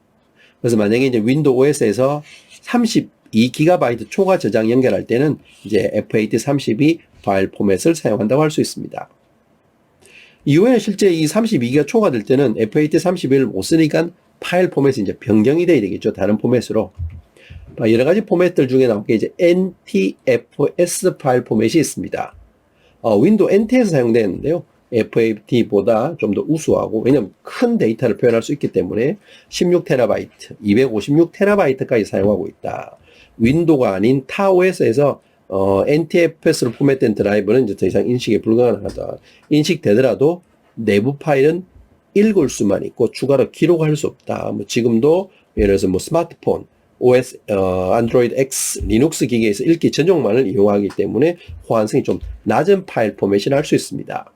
그래서 만약에 이제 윈도우 OS에서 32GB 초과 저장 연결할 때는 이제 FAT32 파일 포맷을 사용한다고 할 수 있습니다. 이후에 실제 이 32기가 초과될 때는 FAT31을 못 쓰니까 파일 포맷이 이제 변경이 돼야 되겠죠. 다른 포맷으로. 여러 가지 포맷들 중에 나온 게 이제 NTFS 파일 포맷이 있습니다. 윈도우 NT에서 사용되는데요. FAT보다 좀 더 우수하고, 왜냐면 큰 데이터를 표현할 수 있기 때문에 16TB, 256TB까지 사용하고 있다. 윈도우가 아닌 타 OS에서 NTFS로 포맷된 드라이브는 이제 더 이상 인식이 불가능하다. 인식되더라도 내부 파일은 읽을 수만 있고 추가로 기록할 수 없다. 지금도 예를 들어서 스마트폰, OS, 안드로이드 X, 리눅스 기기에서 읽기 전용만을 이용하기 때문에 호환성이 좀 낮은 파일 포맷이라 할 수 있습니다.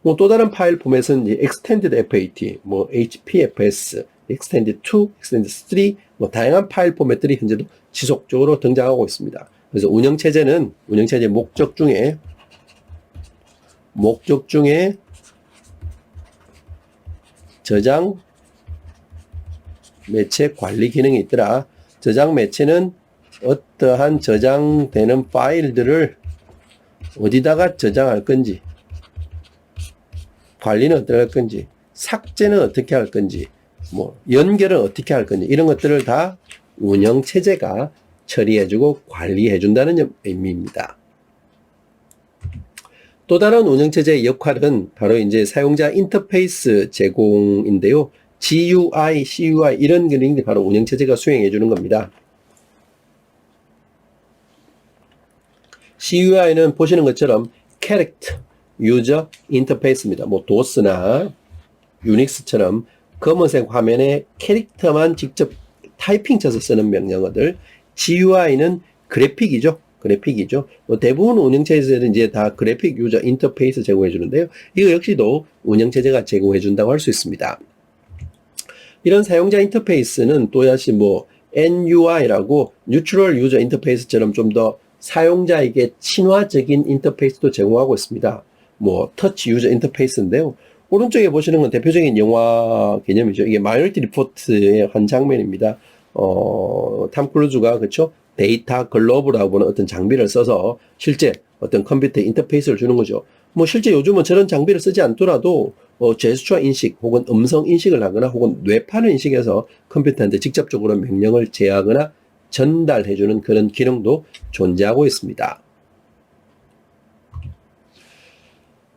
또 다른 파일 포맷은 Extended FAT, HPFS, Extended 2, Extended 3, 다양한 파일 포맷들이 현재도 지속적으로 등장하고 있습니다. 그래서 운영체제 목적 중에 저장 매체 관리 기능이 있더라. 저장 매체는 어떠한 저장되는 파일들을 어디다가 저장할 건지, 관리는 어떻게 할 건지, 삭제는 어떻게 할 건지, 연결은 어떻게 할 건지, 이런 것들을 다 운영체제가 처리해주고 관리해준다는 의미입니다. 또 다른 운영체제의 역할은 바로 이제 사용자 인터페이스 제공인데요. GUI, CUI 이런 기능들이 바로 운영체제가 수행해주는 겁니다. CUI는 보시는 것처럼 Character User Interface입니다. DOS나 유닉스처럼 검은색 화면에 캐릭터만 직접 타이핑 쳐서 쓰는 명령어들. GUI는 그래픽이죠. 대부분 운영체제에서는 이제 다 그래픽 유저 인터페이스 제공해 주는데요. 이거 역시도 운영체제가 제공해 준다고 할 수 있습니다. 이런 사용자 인터페이스는 또다시 NUI라고 뉴트럴 유저 인터페이스처럼 좀 더 사용자에게 친화적인 인터페이스도 제공하고 있습니다. 터치 유저 인터페이스인데요. 오른쪽에 보시는 건 대표적인 영화 개념이죠. 이게 마이너리티 리포트의 한 장면입니다. 탐 크루즈가 그렇죠? 데이터 글로브라고 보는 어떤 장비를 써서 실제 어떤 컴퓨터 인터페이스를 주는 거죠. 실제 요즘은 저런 장비를 쓰지 않더라도 제스처 인식 혹은 음성 인식을 하거나 혹은 뇌파를 인식해서 컴퓨터한테 직접적으로 명령을 제어하거나 전달해주는 그런 기능도 존재하고 있습니다.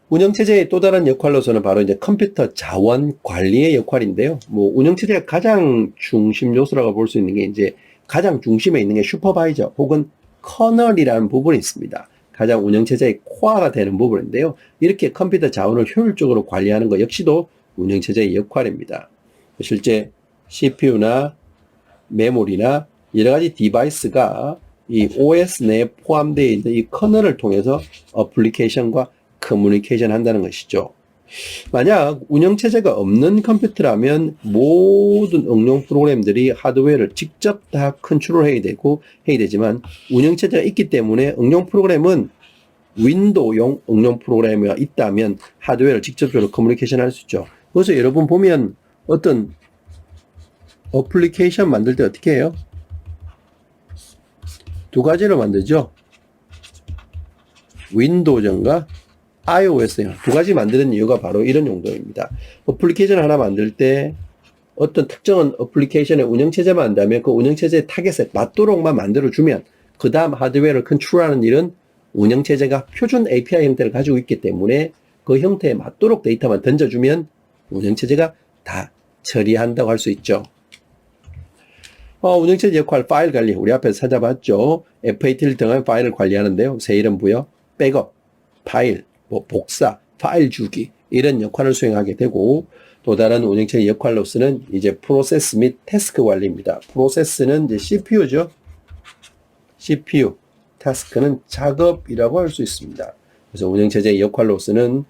운영체제의 또 다른 역할로서는 바로 이제 컴퓨터 자원 관리의 역할인데요. 운영체제의 가장 중심 요소라고 볼 수 있는 게 이제 가장 중심에 있는 게 슈퍼바이저 혹은 커널이라는 부분이 있습니다. 가장 운영체제의 코어가 되는 부분인데요. 이렇게 컴퓨터 자원을 효율적으로 관리하는 것 역시도 운영체제의 역할입니다. 실제 CPU나 메모리나 여러 가지 디바이스가 이 OS 내에 포함되어 있는 이 커널을 통해서 어플리케이션과 커뮤니케이션 한다는 것이죠. 만약 운영체제가 없는 컴퓨터라면 모든 응용 프로그램들이 하드웨어를 직접 다 컨트롤해야 되지만 운영체제가 있기 때문에 응용 프로그램은 윈도우용 응용 프로그램이 있다면 하드웨어를 직접적으로 커뮤니케이션 할 수 있죠. 그래서 여러분 보면 어떤 어플리케이션 만들 때 어떻게 해요? 두 가지로 만들죠. 윈도우전과 iOS요. 두 가지 만드는 이유가 바로 이런 용도입니다. 어플리케이션 하나 만들 때 어떤 특정한 어플리케이션의 운영체제만 한다면 그 운영체제의 타겟에 맞도록만 만들어주면 그 다음 하드웨어를 컨트롤하는 일은 운영체제가 표준 API 형태를 가지고 있기 때문에 그 형태에 맞도록 데이터만 던져주면 운영체제가 다 처리한다고 할 수 있죠. 운영체제 역할 파일 관리 우리 앞에서 찾아봤죠. FAT를 등한 파일을 관리하는데요. 새 이름 부여, 백업, 파일, 복사, 파일 주기 이런 역할을 수행하게 되고 또 다른 운영체제 역할로서는 이제 프로세스 및 태스크 관리입니다. 프로세스는 이제 CPU죠. CPU, 태스크는 작업이라고 할 수 있습니다. 그래서 운영체제의 역할로서는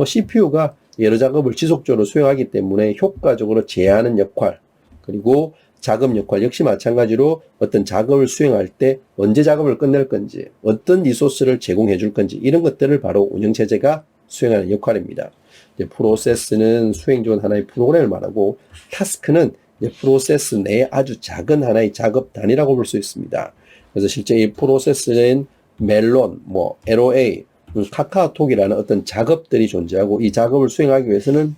CPU가 여러 작업을 지속적으로 수행하기 때문에 효과적으로 제어하는 역할 그리고 작업 역할 역시 마찬가지로 어떤 작업을 수행할 때 언제 작업을 끝낼 건지 어떤 리소스를 제공해 줄 건지 이런 것들을 바로 운영체제가 수행하는 역할입니다. 이제 프로세스는 수행 중 하나의 프로그램을 말하고 타스크는 프로세스 내에 아주 작은 하나의 작업 단위라고 볼 수 있습니다. 그래서 실제 이 프로세스는 멜론, LOA, 카카오톡이라는 어떤 작업들이 존재하고 이 작업을 수행하기 위해서는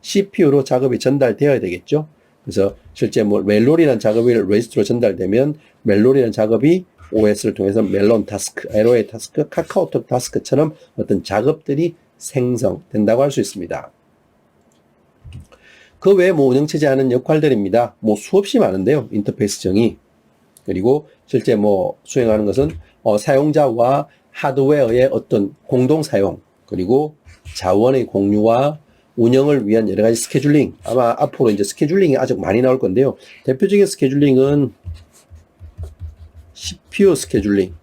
CPU로 작업이 전달되어야 되겠죠. 그래서 실제 멜론이라는 작업이 레지스트로 전달되면 멜론이라는 작업이 OS를 통해서 멜론 타스크, LOA 타스크, 카카오톡 타스크처럼 어떤 작업들이 생성된다고 할 수 있습니다. 그 외에 운영체제 하는 역할들입니다. 수없이 많은데요. 인터페이스 정의. 그리고 실제 수행하는 것은 사용자와 하드웨어의 어떤 공동 사용, 그리고 자원의 공유와 운영을 위한 여러 가지 스케줄링. 아마 앞으로 이제 스케줄링이 아주 많이 나올 건데요. 대표적인 스케줄링은 CPU 스케줄링,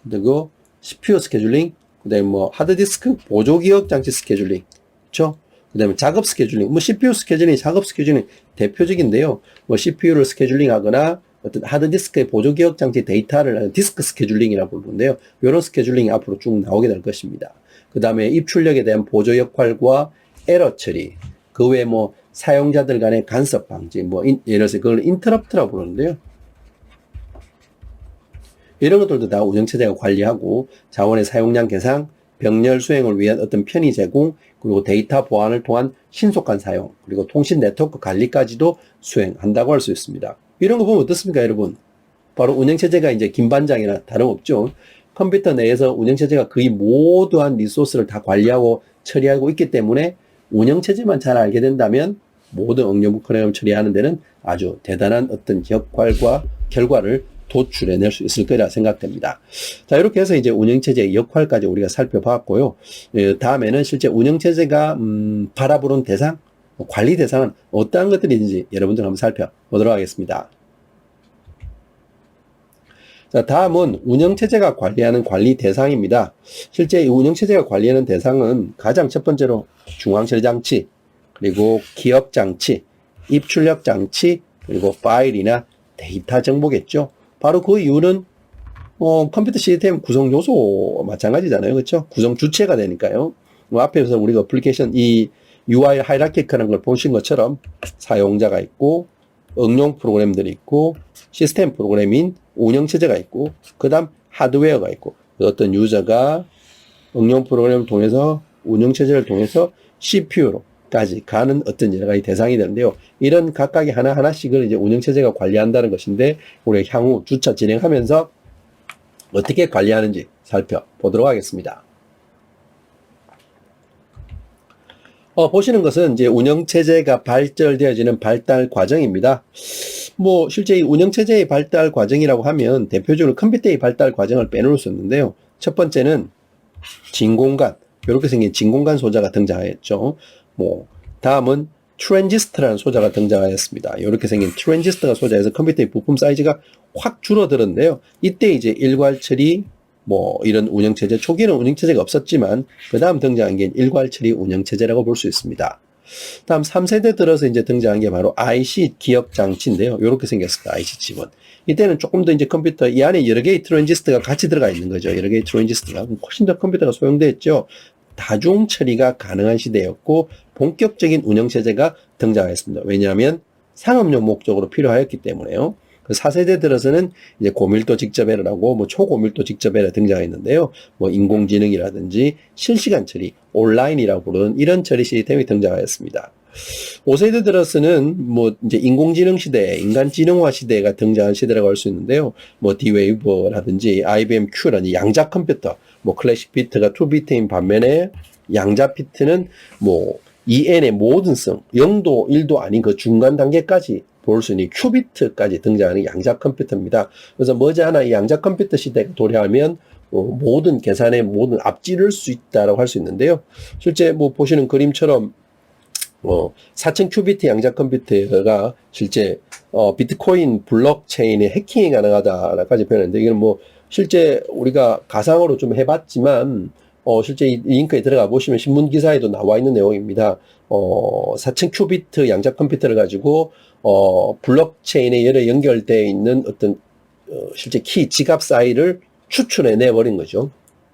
그리고 CPU 스케줄링, 그 다음에 하드디스크 보조기억 장치 스케줄링, 그쵸? 그 다음에 작업 스케줄링, CPU 스케줄링, 작업 스케줄링 대표적인데요. CPU를 스케줄링 하거나 어떤 하드디스크의 보조기억 장치 데이터를 디스크 스케줄링이라고 부르는데요. 이런 스케줄링이 앞으로 쭉 나오게 될 것입니다. 그 다음에 입출력에 대한 보조 역할과 에러 처리, 그 외에 사용자들 간의 간섭 방지, 예를 들어서 그걸 인터럽트라고 부르는데요. 이런 것들도 다 운영체제가 관리하고 자원의 사용량 계산, 병렬 수행을 위한 어떤 편의 제공, 그리고 데이터 보안을 통한 신속한 사용, 그리고 통신 네트워크 관리까지도 수행한다고 할 수 있습니다. 이런 거 보면 어떻습니까, 여러분? 바로 운영체제가 이제 김반장이나 다름없죠. 컴퓨터 내에서 운영체제가 거의 모두한 리소스를 다 관리하고 처리하고 있기 때문에 운영체제만 잘 알게 된다면 모든 응용 프로그램을 처리하는 데는 아주 대단한 어떤 역할과 결과를 도출해낼 수 있을 거라 생각됩니다. 자, 이렇게 해서 이제 운영체제의 역할까지 우리가 살펴봤고요. 다음에는 실제 운영체제가 바라보는 대상, 관리 대상은 어떠한 것들이 있는지 여러분들 한번 살펴보도록 하겠습니다. 자, 다음은 운영체제가 관리하는 관리 대상입니다. 실제 이 운영체제가 관리하는 대상은 가장 첫 번째로 중앙처리장치, 그리고 기억장치, 입출력장치, 그리고 파일이나 데이터 정보겠죠. 바로 그 이유는 컴퓨터 시스템 구성 요소 마찬가지잖아요. 그렇죠? 구성 주체가 되니까요. 앞에서 우리가 어플리케이션 이 UI 하이라키라는 걸 보신 것처럼 사용자가 있고 응용 프로그램들이 있고 시스템 프로그램인 운영체제가 있고 그 다음 하드웨어가 있고 어떤 유저가 응용 프로그램을 통해서 운영체제를 통해서 CPU로까지 가는 어떤 여러 가지 대상이 되는데요. 이런 각각의 하나하나씩을 이제 운영체제가 관리한다는 것인데 우리가 향후 주차 진행하면서 어떻게 관리하는지 살펴보도록 하겠습니다. 보시는 것은 이제 운영체제가 발전되어지는 발달 과정입니다. 실제 이 운영체제의 발달 과정이라고 하면 대표적으로 컴퓨터의 발달 과정을 빼놓을 수 없는데요. 첫 번째는 진공관, 이렇게 생긴 진공관 소자가 등장했죠. 다음은 트랜지스터라는 소자가 등장하였습니다. 이렇게 생긴 트랜지스터가 소자에서 컴퓨터의 부품 사이즈가 확 줄어들었는데요. 이때 이제 일괄 처리, 뭐 이런 운영체제, 초기에는 운영체제가 없었지만 그 다음 등장한 게 일괄 처리 운영체제라고 볼 수 있습니다. 다음 3세대 들어서 이제 등장한 게 바로 IC 기억 장치인데요. 이렇게 생겼습니다. IC 칩은. 이때는 조금 더 이제 컴퓨터 이 안에 여러 개의 트랜지스터가 같이 들어가 있는 거죠. 여러 개의 트랜지스터가. 훨씬 더 컴퓨터가 소형됐죠. 다중 처리가 가능한 시대였고 본격적인 운영체제가 등장했습니다. 왜냐하면 상업용 목적으로 필요하였기 때문에요. 그 4세대 들어서는 이제 고밀도 직접에러라고 뭐 초고밀도 직접에러 등장했는데요. 뭐 인공지능이라든지 실시간 처리, 온라인이라고 부르는 이런 처리 시스템이 등장하였습니다. 5세대 들어서는 뭐 이제 인공지능 시대, 인간지능화 시대가 등장한 시대라고 할 수 있는데요. 뭐 D-Wave라든지 IBM Q라든지 양자 컴퓨터, 뭐 클래식 비트가 2비트인 반면에 양자 비트는 뭐 2n의 모든 성, 0도, 1도 아닌 그 중간 단계까지 볼 수 있는 큐비트까지 등장하는 양자 컴퓨터입니다. 그래서 머지않아 이 양자 컴퓨터 시대가 도래하면 모든 계산의 모든 앞지를 수 있다라고 할 수 있는데요. 실제 뭐 보시는 그림처럼 4000 큐비트 양자 컴퓨터가 실제 비트코인 블록체인의 해킹이 가능하다라고까지 표현했는데 이건 뭐 실제 우리가 가상으로 좀 해봤지만 실제 이 링크에 들어가 보시면 신문 기사에도 나와 있는 내용입니다. 4000 큐비트 양자 컴퓨터를 가지고 블록체인에 여러 연결되어 있는 어떤 실제 키 지갑 사이를 추출해 버린 거죠.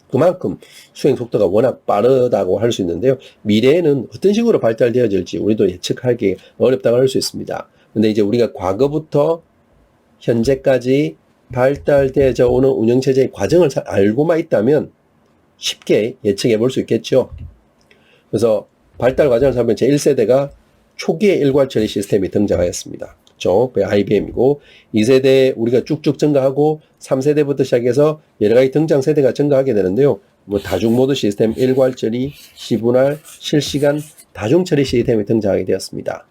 그만큼 수행 속도가 워낙 빠르다고 할 수 있는데요. 미래에는 어떤 식으로 발달되어질지 우리도 예측하기 어렵다고 할 수 있습니다. 근데 이제 우리가 과거부터 현재까지 발달되어져 오는 운영체제의 과정을 잘 알고만 있다면 쉽게 예측해 볼 수 있겠죠. 그래서 발달 과정을 살펴보면 제1세대가 초기에 일괄 처리 시스템이 등장하였습니다. 그렇죠? 그게 IBM이고 2세대 우리가 쭉쭉 증가하고 3세대부터 시작해서 여러 가지 등장 세대가 증가하게 되는데요. 뭐 다중 모드 시스템, 일괄 처리, 시분할, 실시간 다중 처리 시스템이 등장하게 되었습니다.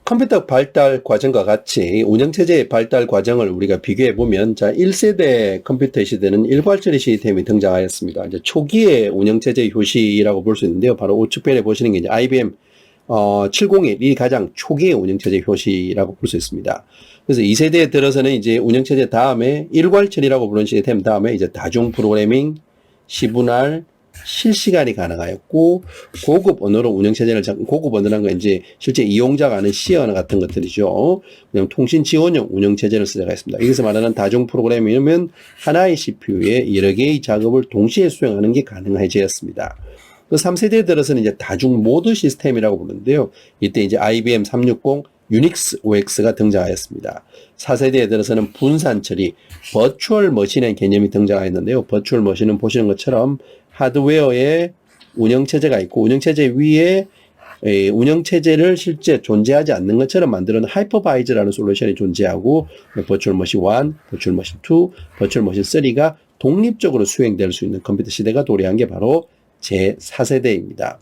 컴퓨터 발달 과정과 같이 운영체제의 발달 과정을 우리가 비교해 보면, 자, 1세대 컴퓨터 시대는 일괄 처리 시스템이 등장하였습니다. 이제 초기의 운영체제의 효시라고 볼 수 있는데요. 바로 우측편에 보시는 게 이제 IBM 701이 가장 초기의 운영체제 효시라고 볼 수 있습니다. 그래서 2세대에 들어서는 이제 운영체제 다음에 일괄 처리라고 부르는 시스템 다음에 이제 다중 프로그래밍, 시분할, 실시간이 가능하였고, 고급 언어로 운영체제를, 고급 언어라는 건 이제 실제 이용자가 아는 C 언어 같은 것들이죠. 그냥 통신 지원용 운영체제를 쓰자가 있습니다. 여기서 말하는 다중 프로그래밍이면 하나의 CPU에 여러 개의 작업을 동시에 수행하는 게 가능해졌습니다. 그 3세대에 들어서는 이제 다중 모드 시스템이라고 부르는데요. 이때 이제 IBM 360 유닉스 OX가 등장하였습니다. 4세대에 들어서는 분산 처리, 버추얼 머신의 개념이 등장하였는데요. 버추얼 머신은 보시는 것처럼 하드웨어에 운영체제가 있고 운영체제 위에 운영체제를 실제 존재하지 않는 것처럼 만드는 하이퍼바이저라는 솔루션이 존재하고 버추얼 머신 1, 버추얼 머신 2, 버추얼 머신 3가 독립적으로 수행될 수 있는 컴퓨터 시대가 도래한 게 바로 제4세대입니다.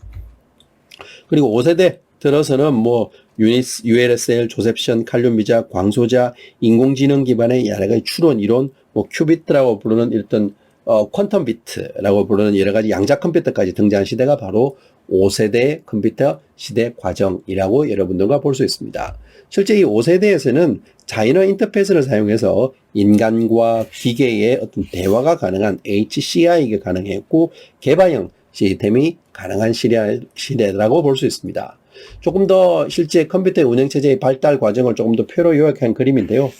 그리고 5세대 들어서는 뭐 ULSL, 조셉션, 칼륨비자, 광소자, 인공지능 기반의 여러 가지 추론 이론, 뭐 큐비트라고 부르는 일단 퀀텀 비트라고 부르는 여러 가지 양자 컴퓨터까지 등장한 시대가 바로 5세대 컴퓨터 시대 과정이라고 여러분들과 볼 수 있습니다. 실제 이 5세대에서는 자이너 인터페이스를 사용해서 인간과 기계의 어떤 대화가 가능한 HCI가 가능했고 개발형 시스템이 가능한 시대라고 볼 수 있습니다. 조금 더 실제 컴퓨터의 운영체제의 발달 과정을 조금 더 표로 요약한 그림인데요.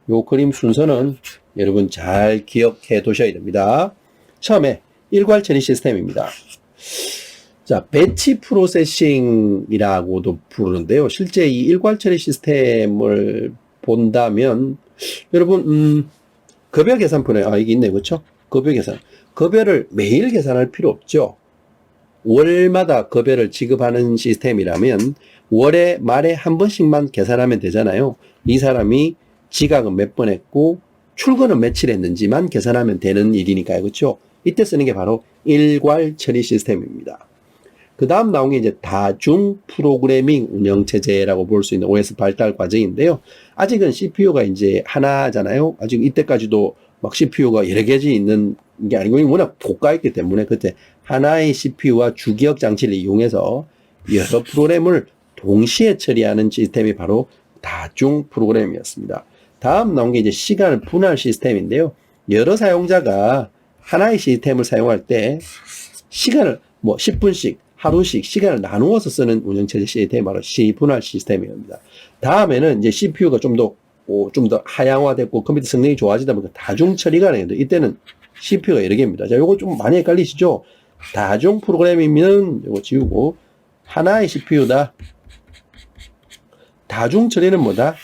이 그림 순서는 여러분 잘 기억해 두셔야 됩니다. 처음에 일괄 처리 시스템입니다. 자, 배치 프로세싱이라고도 부르는데요. 실제 이 일괄 처리 시스템을 본다면 여러분 급여 계산표에 이게 있네, 그렇죠? 급여 계산. 급여를 매일 계산할 필요 없죠. 월마다 급여를 지급하는 시스템이라면 월에 말에 한 번씩만 계산하면 되잖아요. 이 사람이 지각은 몇 번 했고 출근은 며칠 했는지만 계산하면 되는 일이니까요. 그렇죠? 이때 쓰는 게 바로 일괄 처리 시스템입니다. 그 다음 나온 게 이제 다중 프로그래밍 운영체제라고 볼 수 있는 OS 발달 과정인데요. 아직은 CPU가 이제 하나잖아요. 아직 이때까지도 막 CPU가 여러 개지 있는 게 아니고 워낙 고가였기 때문에 그때 하나의 CPU와 주기억 장치를 이용해서 여러 프로그램을 동시에 처리하는 시스템이 바로 다중 프로그램이었습니다. 다음 나온 게 이제 시간을 분할 시스템인데요. 여러 사용자가 하나의 시스템을 사용할 때 시간을 뭐 10분씩, 하루씩 시간을 나누어서 쓰는 운영체제 시스템이 바로 시분할 시스템입니다. 다음에는 이제 CPU가 좀 더 하향화됐고 컴퓨터 성능이 좋아지다 보니까 다중 처리가 가능해요. 이때는 CPU가 여러 개입니다. 자, 요거 좀 많이 헷갈리시죠? 다중 프로그램이면 요거 지우고 하나의 CPU다. 다중 처리는 뭐다?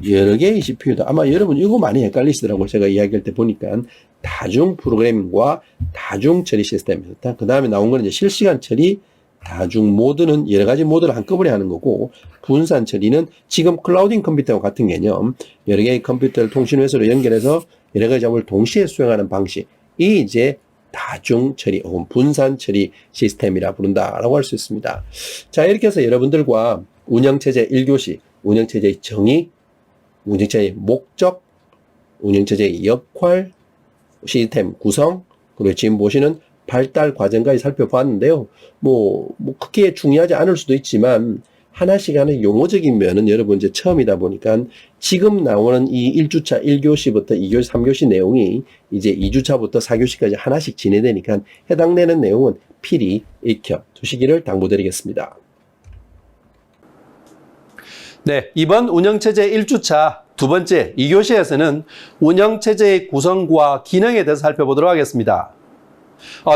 여러 개의 CPU다. 아마 여러분 이거 많이 헷갈리시더라고요. 제가 이야기할 때 보니까 다중 프로그래밍과 다중 처리 시스템이었다. 그 다음에 나온 거는 이제 실시간 처리, 다중 모드는 여러 가지 모드를 한꺼번에 하는 거고, 분산 처리는 지금 클라우딩 컴퓨터와 같은 개념, 여러 개의 컴퓨터를 통신 회수로 연결해서 여러 가지 작업을 동시에 수행하는 방식, 이 이제 다중 처리 혹은 분산 처리 시스템이라 부른다라고 할 수 있습니다. 자, 이렇게 해서 여러분들과 운영체제 1교시, 운영체제의 정의, 운영체제의 목적, 운영체제의 역할, 시스템 구성, 그리고 지금 보시는 발달 과정까지 살펴봤는데요. 뭐 크게 중요하지 않을 수도 있지만 하나씩 하는 용어적인 면은 여러분 이제 처음이다 보니까 지금 나오는 이 1주차 1교시부터 2교시, 3교시 내용이 이제 2주차부터 4교시까지 하나씩 진행되니까 해당되는 내용은 필히 익혀 두시기를 당부드리겠습니다. 네, 이번 운영체제 1주차 두 번째 2교시에서는 운영체제의 구성과 기능에 대해서 살펴보도록 하겠습니다.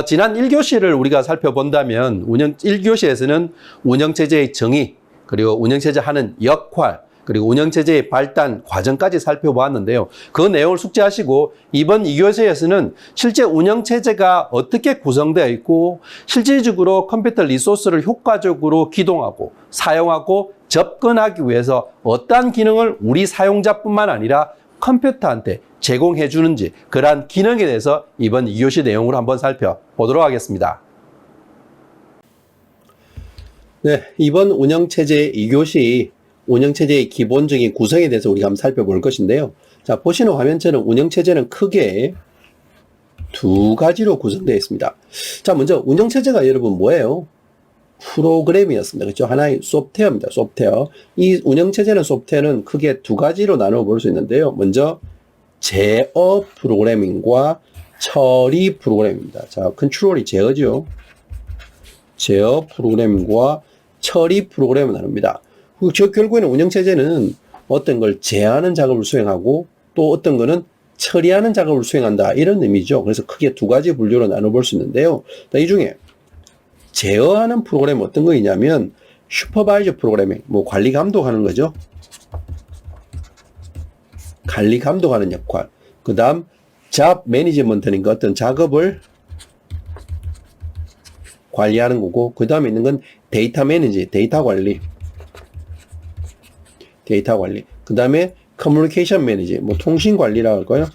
지난 1교시를 우리가 살펴본다면 1교시에서는 운영체제의 정의, 그리고 운영체제 하는 역할, 그리고 운영체제의 발달 과정까지 살펴보았는데요. 그 내용을 숙지하시고 이번 2교시에서는 실제 운영체제가 어떻게 구성되어 있고 실질적으로 컴퓨터 리소스를 효과적으로 기동하고 사용하고 접근하기 위해서 어떠한 기능을 우리 사용자뿐만 아니라 컴퓨터한테 제공해 주는지 그러한 기능에 대해서 이번 2교시 내용으로 한번 살펴보도록 하겠습니다. 네, 이번 운영체제 2교시 운영체제의 기본적인 구성에 대해서 우리가 한번 살펴볼 것인데요. 자, 보시는 화면처럼 운영체제는 크게 두 가지로 구성되어 있습니다. 자, 먼저 운영체제가 여러분 뭐예요? 프로그램이었습니다. 그렇죠? 하나의 소프트웨어입니다. 소프트웨어. 이 운영체제는 소프트웨어는 크게 두 가지로 나누어 볼 수 있는데요. 먼저 제어 프로그래밍과 처리 프로그램입니다. 자, 컨트롤이 제어죠. 제어 프로그래밍과 처리 프로그램을 나눕니다. 결국에는 운영체제는 어떤 걸 제어하는 작업을 수행하고 또 어떤 거는 처리하는 작업을 수행한다. 이런 의미죠. 그래서 크게 두 가지 분류로 나눠볼 수 있는데요. 이 중에 제어하는 프로그램은 어떤 거이냐면 슈퍼바이저 프로그래밍, 뭐 관리 감독하는 거죠. 관리 감독하는 역할. 그 다음 잡 매니지먼트니까 어떤 작업을 관리하는 거고, 그 다음에 있는 건 데이터 매니지, 데이터 관리. 데이터 관리. 그 다음에 커뮤니케이션 매니지, 뭐 통신 관리라고 할까요?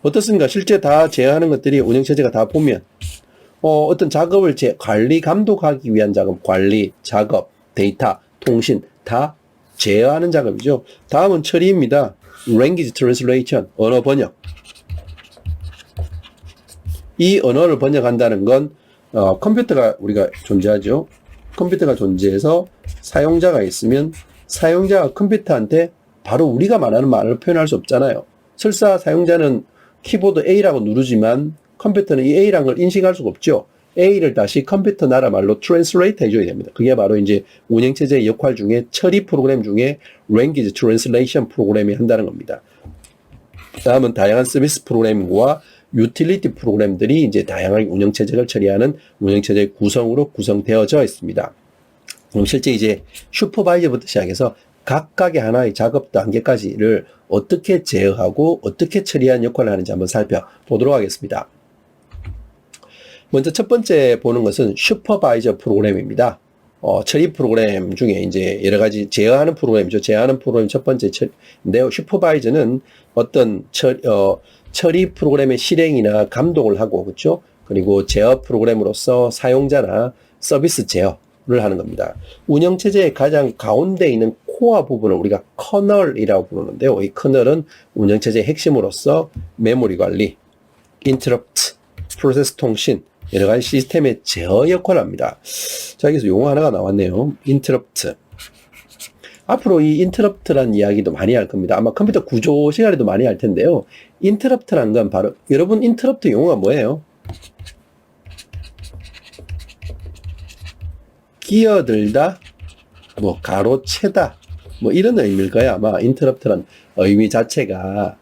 어떻습니까? 실제 다 제어하는 것들이 운영체제가 다 보면 어떤 작업을 관리 감독하기 위한 작업, 관리, 작업, 데이터, 통신 다 제어하는 작업이죠. 다음은 처리입니다. Language Translation, 언어 번역. 이 언어를 번역한다는 건 컴퓨터가 우리가 존재하죠. 컴퓨터가 존재해서 사용자가 있으면 사용자가 컴퓨터한테 바로 우리가 말하는 말을 표현할 수 없잖아요. 설사 사용자는 키보드 A라고 누르지만 컴퓨터는 이 A라는 걸 인식할 수가 없죠. A를 다시 컴퓨터 나라 말로 트랜슬레이트 해줘야 됩니다. 그게 바로 이제 운영체제의 역할 중에 처리 프로그램 중에 Language Translation 프로그램이 한다는 겁니다. 다음은 다양한 서비스 프로그램과 유틸리티 프로그램들이 이제 다양하게 운영체제를 처리하는 운영체제의 구성으로 구성되어져 있습니다. 그럼 실제 이제 슈퍼바이저부터 시작해서 각각의 하나의 작업 단계까지를 어떻게 제어하고 어떻게 처리하는 역할을 하는지 한번 살펴보도록 하겠습니다. 먼저 첫 번째 보는 것은 슈퍼바이저 프로그램입니다. 처리 프로그램 중에 이제 여러 가지 제어하는 프로그램이죠. 제어하는 프로그램 첫 번째인데요. 슈퍼바이저는 어떤 처리 프로그램의 실행이나 감독을 하고, 그렇죠? 그리고 제어 프로그램으로서 사용자나 서비스 제어를 하는 겁니다. 운영체제의 가장 가운데 있는 코어 부분을 우리가 커널이라고 부르는데요. 이 커널은 운영체제의 핵심으로서 메모리 관리, 인터럽트, 프로세스 통신, 여러 가지 시스템의 제어 역할을 합니다. 자, 여기서 용어 하나가 나왔네요. interrupt. 앞으로 이 interrupt라는 이야기도 많이 할 겁니다. 아마 컴퓨터 구조 시간에도 많이 할 텐데요. interrupt라는 건 바로, 여러분 interrupt 용어가 뭐예요? 끼어들다, 뭐 가로채다, 뭐 이런 의미일까요? 아마 interrupt라는 의미 자체가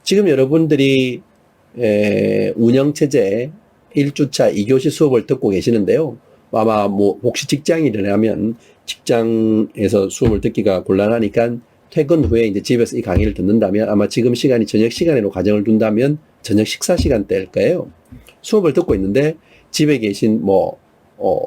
지금 여러분들이 운영체제 1주차 2교시 수업을 듣고 계시는데요. 아마 뭐 혹시 직장인이라면 직장에서 수업을 듣기가 곤란하니까 퇴근 후에 이제 집에서 이 강의를 듣는다면 아마 지금 시간이 저녁 시간으로 가정을 둔다면 저녁 식사 시간대일 거예요. 수업을 듣고 있는데 집에 계신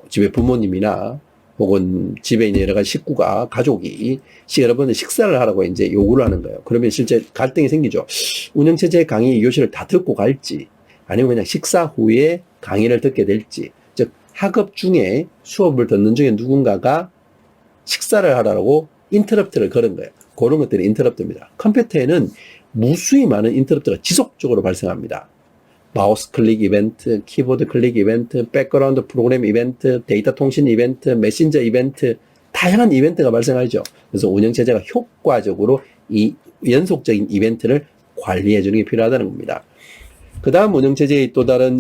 집에 부모님이나 혹은 집에 있는 여러 가지 식구가, 가족이 여러분들 식사를 하라고 이제 요구를 하는 거예요. 그러면 실제 갈등이 생기죠. 운영체제 강의 2교시를 다 듣고 갈지, 아니면 그냥 식사 후에 강의를 듣게 될지. 즉, 학업 중에 수업을 듣는 중에 누군가가 식사를 하라고 인터럽트를 걸은 거예요. 그런 것들이 인터럽트입니다. 컴퓨터에는 무수히 많은 인터럽트가 지속적으로 발생합니다. 마우스 클릭 이벤트, 키보드 클릭 이벤트, 백그라운드 프로그램 이벤트, 데이터 통신 이벤트, 메신저 이벤트, 다양한 이벤트가 발생하죠. 그래서 운영체제가 효과적으로 이 연속적인 이벤트를 관리해 주는 게 필요하다는 겁니다. 그 다음 운영체제의 또 다른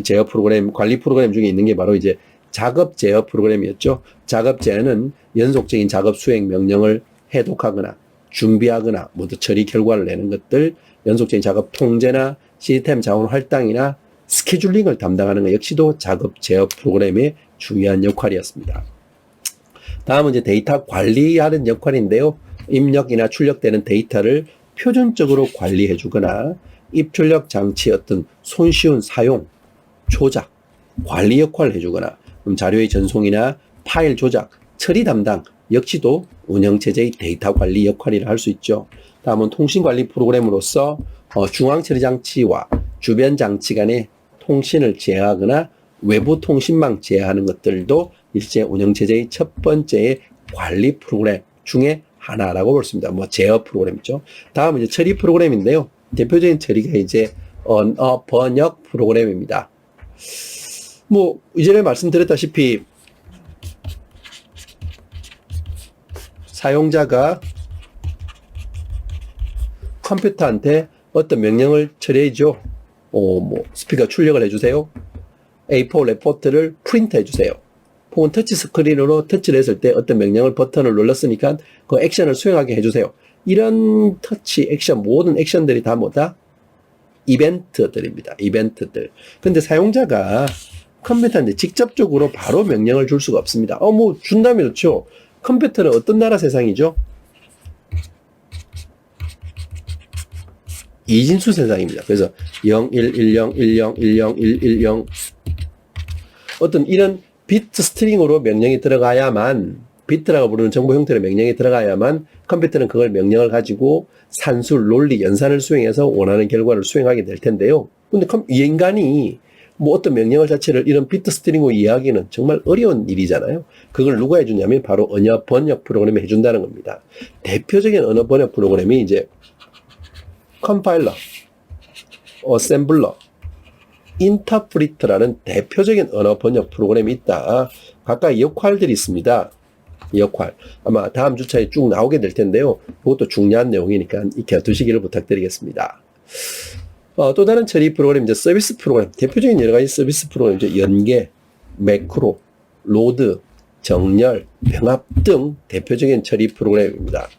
제어 프로그램, 관리 프로그램 중에 있는 게 바로 이제 작업 제어 프로그램이었죠. 작업 제어는 연속적인 작업 수행 명령을 해독하거나 준비하거나 모두 처리 결과를 내는 것들, 연속적인 작업 통제나 시스템 자원 할당이나 스케줄링을 담당하는 것 역시도 작업 제어 프로그램의 중요한 역할이었습니다. 다음은 이제 데이터 관리하는 역할인데요. 입력이나 출력되는 데이터를 표준적으로 관리해 주거나 입출력 장치의 어떤 손쉬운 사용, 조작, 관리 역할을 해주거나 자료의 전송이나 파일 조작, 처리 담당 역시도 운영체제의 데이터 관리 역할이라 할 수 있죠. 다음은 통신관리 프로그램으로서 중앙처리 장치와 주변 장치 간의 통신을 제어하거나 외부 통신망 제어하는 것들도 일제 운영체제의 첫 번째의 관리 프로그램 중에 하나라고 볼 수 있습니다. 제어 프로그램이죠. 다음은 이제 처리 프로그램인데요. 대표적인 처리가 이제 언어 번역 프로그램입니다. 이전에 말씀드렸다시피 사용자가 컴퓨터한테 어떤 명령을 처리해줘. 스피커 출력을 해주세요. A4 레포트를 프린트 해주세요. 혹은 터치 스크린으로 터치를 했을 때 어떤 명령을 버튼을 눌렀으니까 그 액션을 수행하게 해주세요. 이런 터치 액션, 모든 액션들이 다 뭐다? 이벤트들입니다. 이벤트들. 근데 사용자가 컴퓨터한테 직접적으로 바로 명령을 줄 수가 없습니다. 준다면 좋죠. 컴퓨터는 어떤 나라 세상이죠? 이진수 세상입니다. 그래서 0110101010 어떤 이런 비트 스트링으로 명령이 들어가야만, 비트라고 부르는 정보 형태의 명령이 들어가야만 컴퓨터는 그걸 명령을 가지고 산술, 논리, 연산을 수행해서 원하는 결과를 수행하게 될 텐데요. 근데 인간이 어떤 명령을 자체를 이런 비트 스트링으로 이해하기는 정말 어려운 일이잖아요. 그걸 누가 해주냐면 바로 언어 번역 프로그램이 해준다는 겁니다. 대표적인 언어 번역 프로그램이 이제 컴파일러, 어셈블러, 인터프리터라는 대표적인 언어 번역 프로그램이 있다. 각각 역할들이 있습니다. 역할. 아마 다음 주차에 쭉 나오게 될 텐데요. 그것도 중요한 내용이니까 익혀두시기를 부탁드리겠습니다. 또 다른 처리 프로그램, 이제 서비스 프로그램. 대표적인 여러 가지 서비스 프로그램, 이제 연계, 매크로, 로드, 정렬, 병합 등 대표적인 처리 프로그램입니다.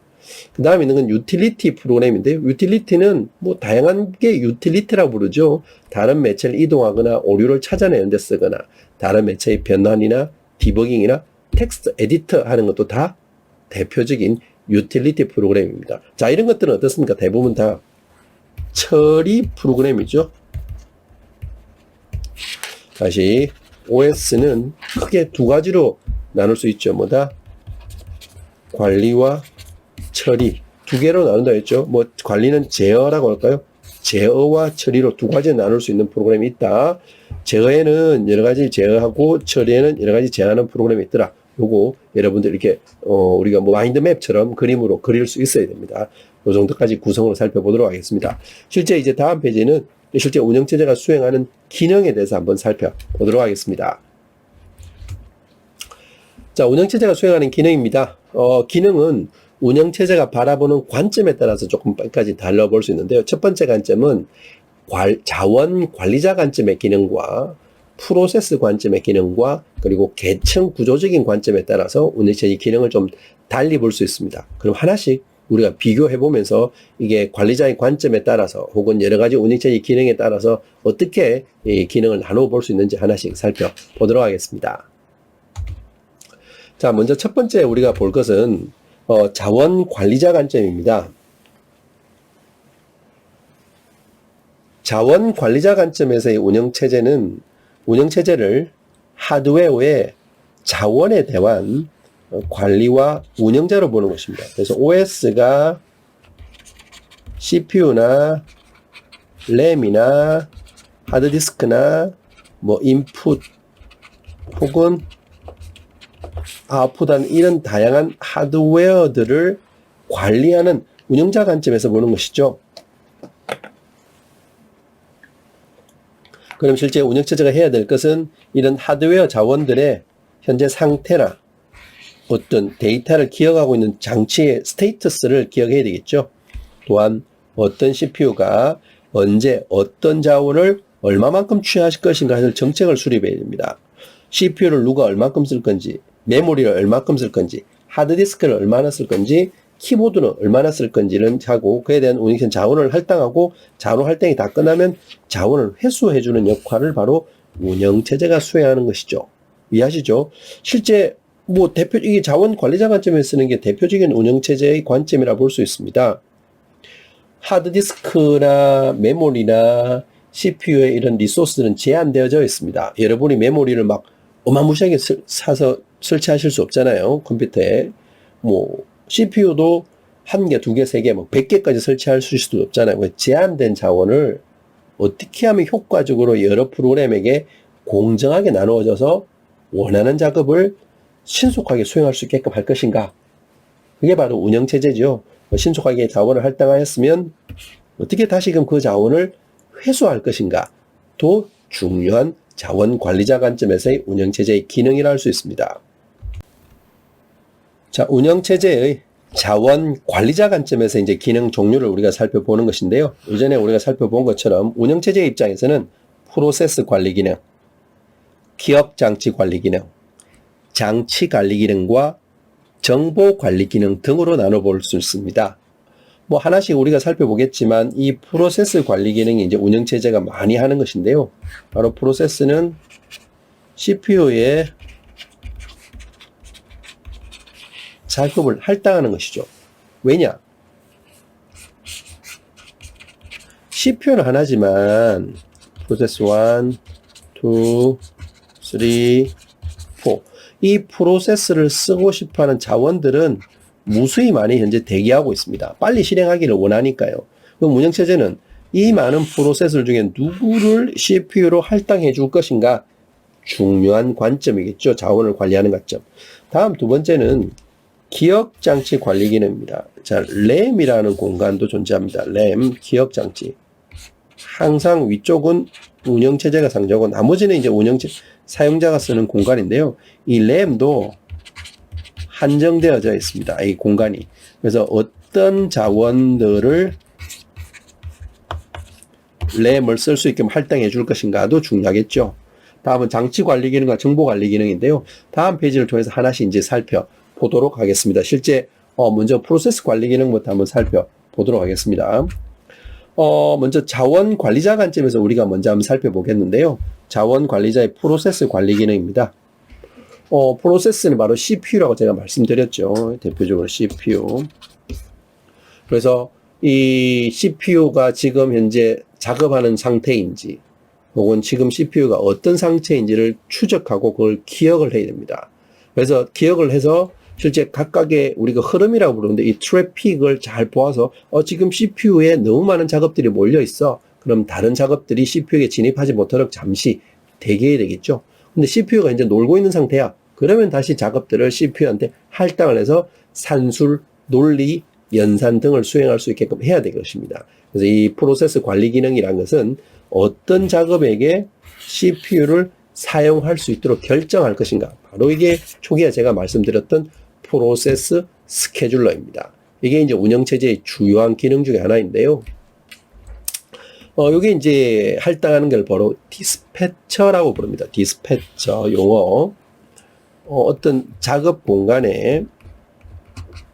그 다음에 있는 건 유틸리티 프로그램인데요. 유틸리티는 다양한 게 유틸리티라고 부르죠. 다른 매체를 이동하거나 오류를 찾아내는 데 쓰거나 다른 매체의 변환이나 디버깅이나 텍스트 에디터 하는 것도 다 대표적인 유틸리티 프로그램입니다. 자, 이런 것들은 어떻습니까? 대부분 다 처리 프로그램이죠. 다시 OS는 크게 두 가지로 나눌 수 있죠. 관리와 처리. 두 개로 나눈다 했죠. 관리는 제어라고 할까요? 제어와 처리로 두 가지 나눌 수 있는 프로그램이 있다. 제어에는 여러 가지 제어하고 처리에는 여러 가지 제어하는 프로그램이 있더라. 요거 여러분들 이렇게 우리가 마인드맵처럼 그림으로 그릴 수 있어야 됩니다. 요 정도까지 구성으로 살펴보도록 하겠습니다. 실제 이제 다음 페이지는 실제 운영체제가 수행하는 기능에 대해서 한번 살펴보도록 하겠습니다. 자, 운영체제가 수행하는 기능입니다. 기능은 운영체제가 바라보는 관점에 따라서 조금까지 달라볼 수 있는데요. 첫 번째 관점은 자원 관리자 관점의 기능과 프로세스 관점의 기능과 그리고 계층 구조적인 관점에 따라서 운영체제 기능을 좀 달리 볼 수 있습니다. 그럼 하나씩 우리가 비교해 보면서 이게 관리자의 관점에 따라서 혹은 여러 가지 운영체제 기능에 따라서 어떻게 이 기능을 나누어 볼 수 있는지 하나씩 살펴보도록 하겠습니다. 자, 먼저 첫 번째 우리가 볼 것은 자원 관리자 관점입니다. 자원 관리자 관점에서의 운영체제를 하드웨어의 자원에 대한 관리와 운영자로 보는 것입니다. 그래서 OS가 CPU나 램이나 하드디스크나 뭐 인풋 혹은 아웃풋한 이런 다양한 하드웨어들을 관리하는 운영자 관점에서 보는 것이죠. 그럼 실제 운영체제가 해야 될 것은 이런 하드웨어 자원들의 현재 상태나 어떤 데이터를 기억하고 있는 장치의 스테이터스를 기억해야 되겠죠. 또한 어떤 CPU가 언제 어떤 자원을 얼마만큼 취하할 것인가 하는 정책을 수립해야 됩니다. CPU를 누가 얼마큼 쓸 건지, 메모리를 얼마큼 쓸 건지, 하드디스크를 얼마나 쓸 건지, 키보드는 얼마나 쓸 건지를 하고 그에 대한 운영체제 자원을 할당하고 자원 할당이 다 끝나면 자원을 회수해주는 역할을 바로 운영체제가 수행하는 것이죠. 이해하시죠? 실제 이게 자원 관리자 관점에 쓰는 게 대표적인 운영체제의 관점이라 볼 수 있습니다. 하드디스크나 메모리나 CPU의 이런 리소스들은 제한되어져 있습니다. 여러분이 메모리를 막 어마무시하게 사서 설치하실 수 없잖아요. 컴퓨터에. CPU도 1개, 2개, 3개, 100개까지 설치할 수도 없잖아요. 제한된 자원을 어떻게 하면 효과적으로 여러 프로그램에게 공정하게 나누어져서 원하는 작업을 신속하게 수행할 수 있게끔 할 것인가? 그게 바로 운영체제죠. 신속하게 자원을 할당하였으면 어떻게 다시금 그 자원을 회수할 것인가? 도 중요한 자원 관리자 관점에서의 운영체제의 기능이라 할 수 있습니다. 자, 운영체제의 자원 관리자 관점에서 이제 기능 종류를 우리가 살펴보는 것인데요. 이전에 우리가 살펴본 것처럼 운영체제 입장에서는 프로세스 관리 기능, 기업 장치 관리 기능, 장치 관리 기능과 정보 관리 기능 등으로 나눠볼 수 있습니다. 하나씩 우리가 살펴보겠지만 이 프로세스 관리 기능이 이제 운영체제가 많이 하는 것인데요. 바로 프로세스는 CPU의 작업을 할당하는 것이죠. 왜냐? CPU는 하나지만 프로세스 1, 2, 3, 4 이 프로세스를 쓰고 싶어하는 자원들은 무수히 많이 현재 대기하고 있습니다. 빨리 실행하기를 원하니까요. 그럼 운영체제는 이 많은 프로세스 중에 누구를 CPU로 할당해 줄 것인가? 중요한 관점이겠죠. 자원을 관리하는 관점. 다음 두 번째는 기억장치 관리 기능입니다. 자, 램이라는 공간도 존재합니다. 램, 기억장치. 항상 위쪽은 운영체제가 상주하고 나머지는 이제 사용자가 쓰는 공간인데요. 이 램도 한정되어져 있습니다. 이 공간이. 그래서 어떤 자원들을 램을 쓸 수 있게 할당해 줄 것인가도 중요하겠죠. 다음은 장치 관리 기능과 정보 관리 기능인데요. 다음 페이지를 통해서 하나씩 이제 살펴보도록 하겠습니다. 실제 먼저 프로세스 관리 기능부터 한번 살펴보도록 하겠습니다. 먼저 자원 관리자 관점에서 우리가 먼저 한번 살펴보겠는데요. 자원 관리자의 프로세스 관리 기능입니다. 프로세스는 바로 CPU라고 제가 말씀드렸죠. 대표적으로 CPU. 그래서 이 CPU가 지금 현재 작업하는 상태인지 혹은 지금 CPU가 어떤 상태인지를 추적하고 그걸 기억을 해야 됩니다. 그래서 기억을 해서 실제 각각의 우리가 흐름이라고 부르는데 이 트래픽을 잘 보아서 지금 CPU에 너무 많은 작업들이 몰려 있어. 그럼 다른 작업들이 CPU에 진입하지 못하도록 잠시 대기해야 되겠죠. 근데 CPU가 이제 놀고 있는 상태야. 그러면 다시 작업들을 CPU한테 할당을 해서 산술, 논리, 연산 등을 수행할 수 있게끔 해야 될 것입니다. 그래서 이 프로세스 관리 기능이란 것은 어떤 작업에게 CPU를 사용할 수 있도록 결정할 것인가. 바로 이게 초기에 제가 말씀드렸던 프로세스 스케줄러입니다. 이게 이제 운영체제의 주요한 기능 중에 하나인데요. 요게 이제 할당하는 걸 바로 디스패처라고 부릅니다. 디스패처 용어. 어떤 작업 공간에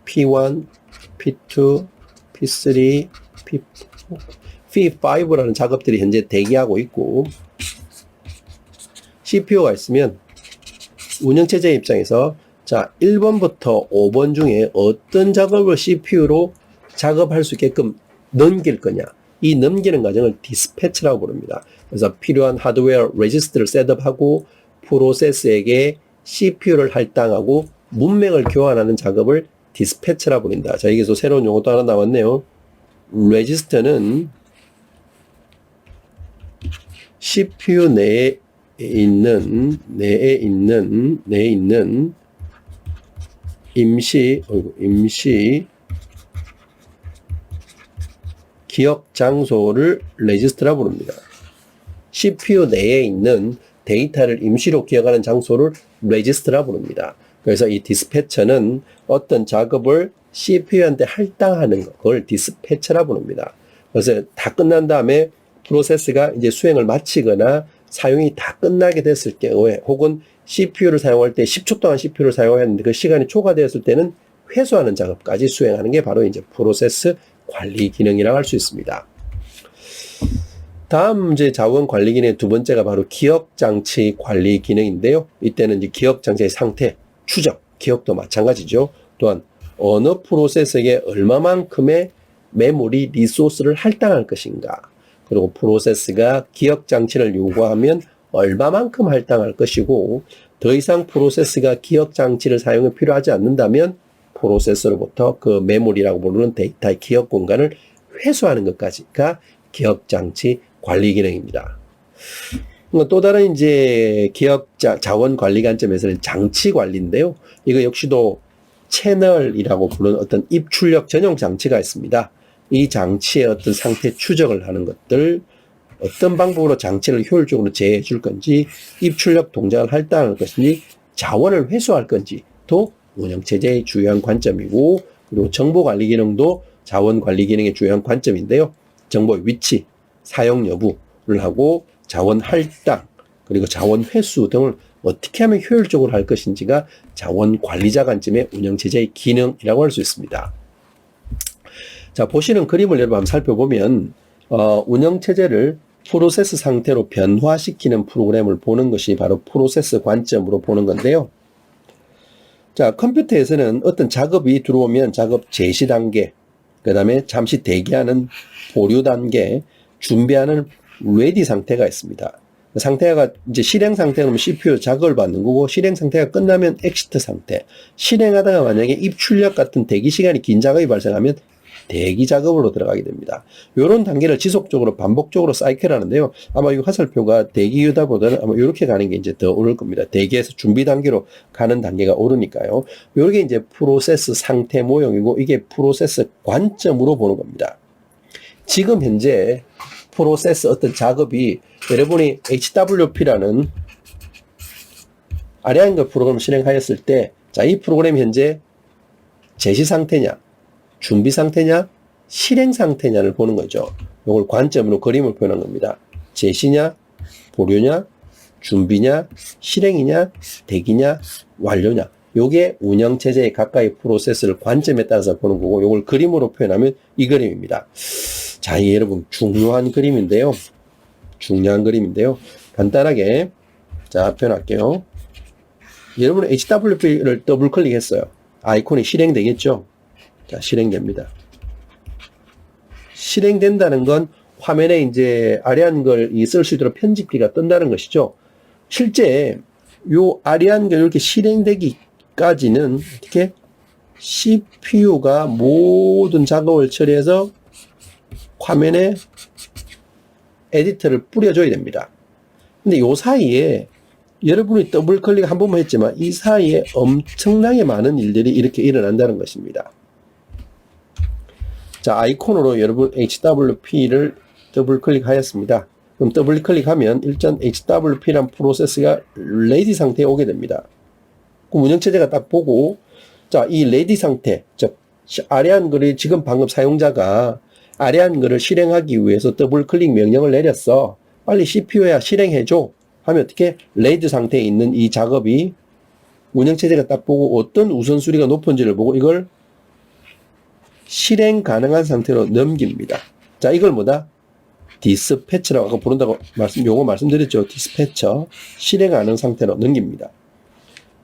P1, P2, P3, P4, P5라는 작업들이 현재 대기하고 있고, CPU가 있으면 운영체제 입장에서 자, 1번부터 5번 중에 어떤 작업을 CPU로 작업할 수 있게끔 넘길 거냐. 이 넘기는 과정을 디스패치라고 부릅니다. 그래서 필요한 하드웨어 레지스트를 셋업하고 프로세스에게 CPU를 할당하고 문맥을 교환하는 작업을 디스패치라고 부른다. 자, 여기서 새로운 용어도 하나 나왔네요. 레지스터는 CPU 내에 있는 임시 기억 장소를 레지스터라 부릅니다. CPU 내에 있는 데이터를 임시로 기억하는 장소를 레지스터라 부릅니다. 그래서 이 디스패처는 어떤 작업을 CPU한테 할당하는 걸 디스패처라 부릅니다. 그래서 다 끝난 다음에 프로세스가 이제 수행을 마치거나 사용이 다 끝나게 됐을 경우에, 혹은 CPU를 사용할 때 10초 동안 CPU를 사용했는데 그 시간이 초과되었을 때는 회수하는 작업까지 수행하는 게 바로 이제 프로세스 관리 기능이라고 할 수 있습니다. 다음 이제 자원 관리 기능의 두 번째가 바로 기억 장치 관리 기능인데요. 이때는 이제 기억 장치의 상태, 추적, 기억도 마찬가지죠. 또한 어느 프로세스에게 얼마만큼의 메모리 리소스를 할당할 것인가, 그리고 프로세스가 기억 장치를 요구하면 얼마만큼 할당할 것이고, 더 이상 프로세스가 기억 장치를 사용이 필요하지 않는다면 프로세서로부터 그 메모리라고 부르는 데이터의 기억 공간을 회수하는 것까지가 기억 장치 관리 기능입니다. 또 다른 이제 기억 자원 관리 관점에서는 장치 관리인데요. 이거 역시도 채널이라고 부르는 어떤 입출력 전용 장치가 있습니다. 이 장치의 어떤 상태 추적을 하는 것들, 어떤 방법으로 장치를 효율적으로 제어해 줄 건지, 입출력 동작을 할당할 것인지, 자원을 회수할 건지도 운영체제의 주요한 관점이고, 그리고 정보관리 기능도 자원관리 기능의 주요한 관점인데요. 정보의 위치, 사용 여부를 하고 자원 할당, 그리고 자원 회수 등을 어떻게 하면 효율적으로 할 것인지가 자원관리자 관점의 운영체제의 기능이라고 할 수 있습니다. 자, 보시는 그림을 여러분 한번 살펴보면 운영체제를 프로세스 상태로 변화시키는 프로그램을 보는 것이 바로 프로세스 관점으로 보는 건데요. 자, 컴퓨터에서는 어떤 작업이 들어오면 작업 제시 단계, 그 다음에 잠시 대기하는 보류 단계, 준비하는 레디 상태가 있습니다. 상태가 이제 실행 상태는 CPU 작업을 받는 거고, 실행 상태가 끝나면 엑시트 상태. 실행하다가 만약에 입출력 같은 대기 시간이 긴 작업이 발생하면 대기 작업으로 들어가게 됩니다. 이런 단계를 지속적으로 반복적으로 사이클 하는데요. 아마 이 화살표가 대기 유다보다는 아마 이렇게 가는 게 이제 더 오를 겁니다. 대기에서 준비 단계로 가는 단계가 오르니까요. 이게 이제 프로세스 상태 모형이고, 이게 프로세스 관점으로 보는 겁니다. 지금 현재 프로세스 어떤 작업이, 여러분이 HWP라는 아리안글 프로그램을 실행하였을 때, 자, 이 프로그램이 현재 제시 상태냐, 준비 상태냐, 실행 상태냐를 보는 거죠. 이걸 관점으로 그림을 표현한 겁니다. 제시냐, 보류냐, 준비냐, 실행이냐, 대기냐, 완료냐. 요게 운영체제의 각각의 프로세스를 관점에 따라서 보는 거고, 요걸 그림으로 표현하면 이 그림입니다. 자, 이 여러분 중요한 그림인데요. 간단하게 자, 표현할게요. 여러분은 HWP를 더블 클릭했어요. 아이콘이 실행되겠죠? 자, 실행됩니다. 실행된다는 건 화면에 이제 아리안글 쓸 수 있도록 편집기가 뜬다는 것이죠. 실제 요 아리안글 이렇게 실행되기까지는 어떻게 CPU가 모든 작업을 처리해서 화면에 에디터를 뿌려줘야 됩니다. 근데 요 사이에 여러분이 더블 클릭 한 번만 했지만 이 사이에 엄청나게 많은 일들이 이렇게 일어난다는 것입니다. 자, 아이콘으로 여러분 HWP를 더블 클릭하였습니다. 그럼 더블 클릭하면 일단 HWP란 프로세스가 레디 상태에 오게 됩니다. 그럼 운영체제가 딱 보고, 자, 이 레디 상태, 즉, 아래한 거를 지금 방금 사용자가 아래한 거를 실행하기 위해서 더블 클릭 명령을 내렸어. 빨리 CPU야 실행해줘. 하면 어떻게? 레디 상태에 있는 이 작업이 운영체제가 딱 보고 어떤 우선순위가 높은지를 보고 이걸 실행 가능한 상태로 넘깁니다. 자, 이걸 뭐다? 디스패처라고 아까 부른다고 용어 말씀드렸죠. 디스패처. 실행 가능 상태로 넘깁니다.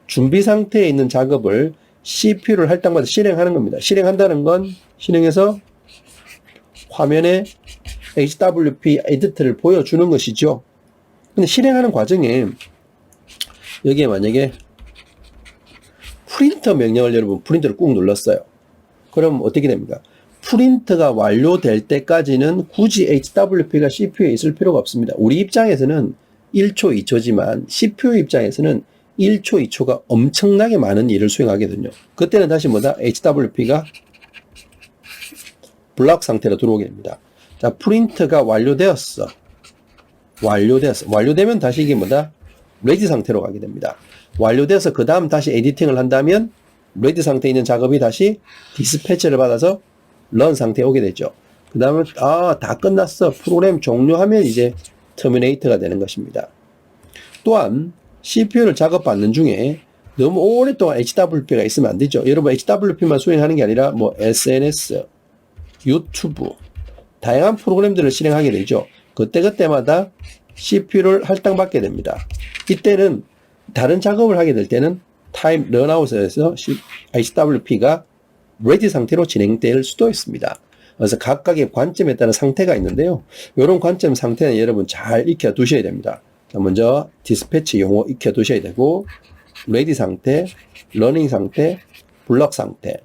준비 상태에 있는 작업을 CPU를 할당마다 실행하는 겁니다. 실행한다는 건 실행해서 화면에 HWP 에디트를 보여주는 것이죠. 근데 실행하는 과정에 여기에 만약에 프린터 명령을 여러분 프린터를 꾹 눌렀어요. 그럼 어떻게 됩니까? 프린트가 완료될 때까지는 굳이 HWP가 CPU에 있을 필요가 없습니다. 우리 입장에서는 1초, 2초지만 CPU 입장에서는 1초, 2초가 엄청나게 많은 일을 수행하거든요. 그때는 다시 뭐다? HWP가 블록 상태로 들어오게 됩니다. 자, 프린트가 완료되었어. 완료되면 다시 이게 뭐다? 레디 상태로 가게 됩니다. 완료돼서 그 다음 다시 에디팅을 한다면 레디 상태에 있는 작업이 다시 디스패치를 받아서 런 상태에 오게 되죠. 그 다음에 다 끝났어. 프로그램 종료하면 이제 터미네이터가 되는 것입니다. 또한 CPU를 작업받는 중에 너무 오랫동안 HWP가 있으면 안 되죠. 여러분 HWP만 수행하는 게 아니라 뭐 SNS, 유튜브 다양한 프로그램들을 실행하게 되죠. 그때마다 CPU를 할당받게 됩니다. 이때는 다른 작업을 하게 될 때는 타임 런아웃에서 HWP가 레디 상태로 진행될 수도 있습니다. 그래서 각각의 관점에 따른 상태가 있는데요. 이런 관점 상태는 여러분 잘 익혀 두셔야 됩니다. 자, 먼저 디스패치 용어 익혀 두셔야 되고, 레디 상태, 러닝 상태, 블록 상태.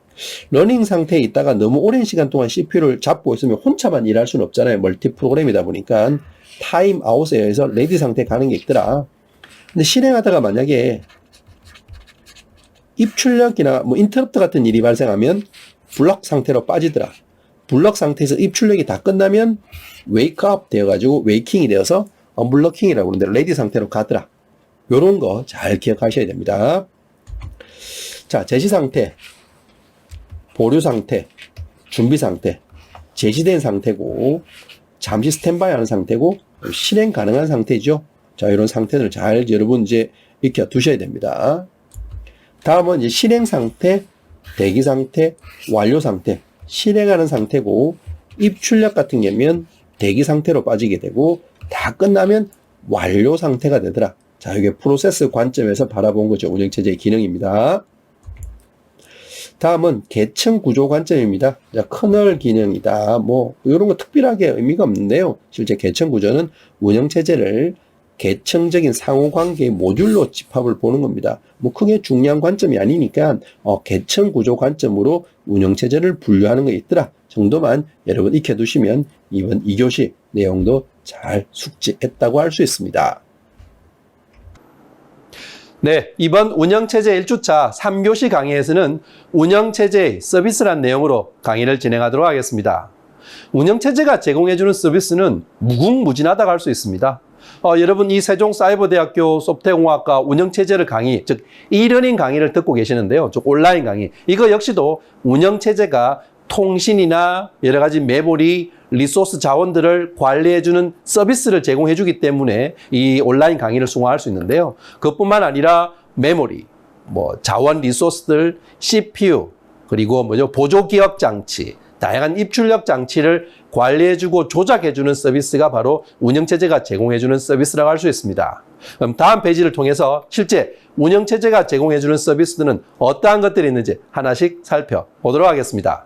러닝 상태에 있다가 너무 오랜 시간 동안 CPU를 잡고 있으면 혼자만 일할 수는 없잖아요. 멀티 프로그램이다 보니까 타임 아웃에 의해서 레디 상태에 가는 게 있더라. 근데 실행하다가 만약에 입출력이나 뭐 인터럽트 같은 일이 발생하면 블록 상태로 빠지더라. 블록 상태에서 입출력이 다 끝나면 웨이크업 되어가지고 웨이킹이 되어서 언블로킹이라고 하는데 레디 상태로 가더라. 요런 거 잘 기억하셔야 됩니다. 자, 제시 상태, 보류 상태, 준비 상태, 제시된 상태고, 잠시 스탠바이 하는 상태고, 실행 가능한 상태죠. 자, 이런 상태를 잘 여러분 이제 익혀 두셔야 됩니다. 다음은 이제 실행 상태, 대기 상태, 완료 상태. 실행하는 상태고, 입출력 같은 경우면 대기 상태로 빠지게 되고, 다 끝나면 완료 상태가 되더라. 자, 이게 프로세스 관점에서 바라본 거죠. 운영체제의 기능입니다. 다음은 계층 구조 관점입니다. 자, 커널 기능이다. 뭐, 이런 거 특별하게 의미가 없는데요. 실제 계층 구조는 운영체제를 계층적인 상호관계의 모듈로 집합을 보는 겁니다. 뭐 크게 중요한 관점이 아니니까 계층 구조 관점으로 운영체제를 분류하는 게 있더라 정도만 여러분 익혀두시면 이번 2교시 내용도 잘 숙지했다고 할 수 있습니다. 네, 이번 운영체제 1주차 3교시 강의에서는 운영체제의 서비스란 내용으로 강의를 진행하도록 하겠습니다. 운영체제가 제공해주는 서비스는 무궁무진하다고 할 수 있습니다. 여러분 이 세종사이버대학교 소프트웨어공학과 운영체제를 강의, 즉 이러닝 강의를 듣고 계시는데요. 즉 온라인 강의. 이거 역시도 운영체제가 통신이나 여러 가지 메모리, 리소스 자원들을 관리해주는 서비스를 제공해주기 때문에 이 온라인 강의를 수강할 수 있는데요. 그것뿐만 아니라 메모리, 뭐 자원 리소스들, CPU, 그리고 보조 기억 장치, 다양한 입출력 장치를 관리해주고 조작해주는 서비스가 바로 운영체제가 제공해주는 서비스라고 할 수 있습니다. 그럼 다음 페이지를 통해서 실제 운영체제가 제공해주는 서비스들은 어떠한 것들이 있는지 하나씩 살펴보도록 하겠습니다.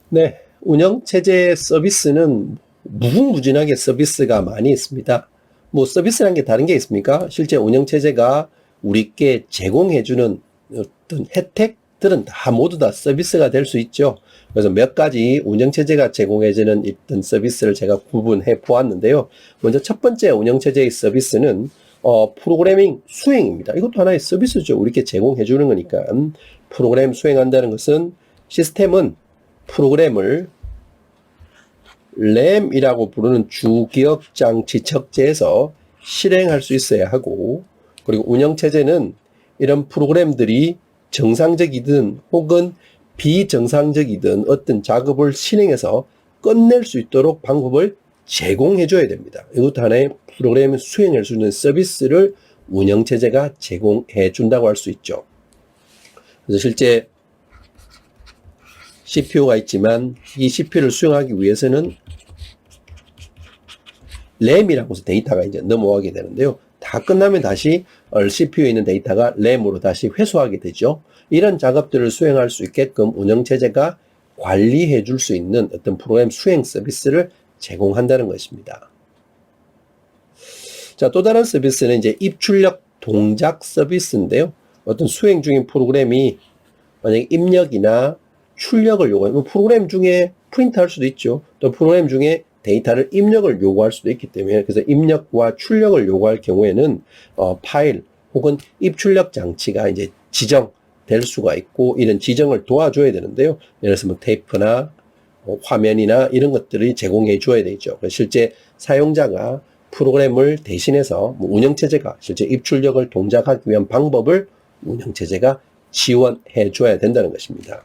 네, 운영체제 서비스는 무궁무진하게 서비스가 많이 있습니다. 뭐 서비스라는 게 다른 게 있습니까? 실제 운영체제가 우리께 제공해주는 어떤 혜택들은 모두 다 서비스가 될 수 있죠. 그래서 몇 가지 운영체제가 제공해주는 어떤 서비스를 제가 구분해 보았는데요. 먼저 첫 번째 운영체제의 서비스는 프로그래밍 수행입니다. 이것도 하나의 서비스죠. 우리께 제공해주는 거니까. 프로그램 수행한다는 것은 시스템은 프로그램을 RAM이라고 부르는 주기억장치 척제에서 실행할 수 있어야 하고, 그리고 운영체제는 이런 프로그램들이 정상적이든 혹은 비정상적이든 어떤 작업을 실행해서 끝낼 수 있도록 방법을 제공해 줘야 됩니다. 이것도 하나의 프로그램을 수행할 수 있는 서비스를 운영체제가 제공해 준다고 할 수 있죠. 그래서 실제 CPU가 있지만 이 CPU를 수행하기 위해서는 RAM이라고 해서 데이터가 이제 넘어가게 되는데요. 다 끝나면 다시 CPU에 있는 데이터가 RAM으로 다시 회수하게 되죠. 이런 작업들을 수행할 수 있게끔 운영체제가 관리해 줄 수 있는 어떤 프로그램 수행 서비스를 제공한다는 것입니다. 자, 또 다른 서비스는 이제 입출력 동작 서비스인데요. 어떤 수행 중인 프로그램이 만약에 입력이나 출력을 요구하는 프로그램 중에 프린트할 수도 있죠. 또 프로그램 중에 데이터를 입력을 요구할 수도 있기 때문에 그래서 입력과 출력을 요구할 경우에는 파일 혹은 입출력 장치가 이제 지정될 수가 있고 이런 지정을 도와줘야 되는데요. 예를 들어서 뭐 테이프나 화면이나 이런 것들을 제공해 줘야 되죠. 실제 사용자가 프로그램을 대신해서 운영체제가 실제 입출력을 동작하기 위한 방법을 운영체제가 지원해 줘야 된다는 것입니다.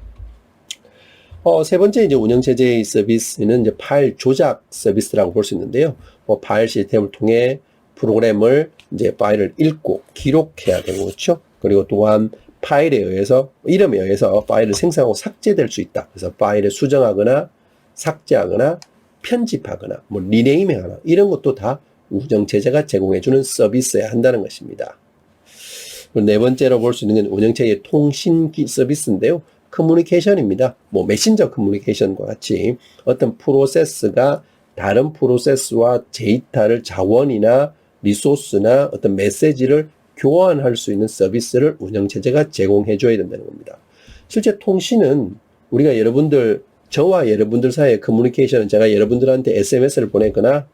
세 번째 이제 운영체제의 서비스는 이제 파일 조작 서비스라고 볼 수 있는데요. 파일 시스템을 통해 프로그램을 이제 파일을 읽고 기록해야 되는 거죠. 그리고 또한 파일에 의해서, 이름에 의해서 파일을 생성하고 삭제될 수 있다. 그래서 파일을 수정하거나 삭제하거나 편집하거나 뭐 리네이밍하거나 이런 것도 다 운영체제가 제공해주는 서비스여야 한다는 것입니다. 네 번째로 볼 수 있는 건 운영체계의 통신 서비스인데요. 커뮤니케이션입니다. 뭐 메신저 커뮤니케이션과 같이 어떤 프로세스가 다른 프로세스와 데이터를 자원이나 리소스나 어떤 메시지를 교환할 수 있는 서비스를 운영체제가 제공해 줘야 된다는 겁니다. 실제 통신은 우리가 여러분들, 저와 여러분들 사이의 커뮤니케이션은 제가 여러분들한테 SMS를 보내거나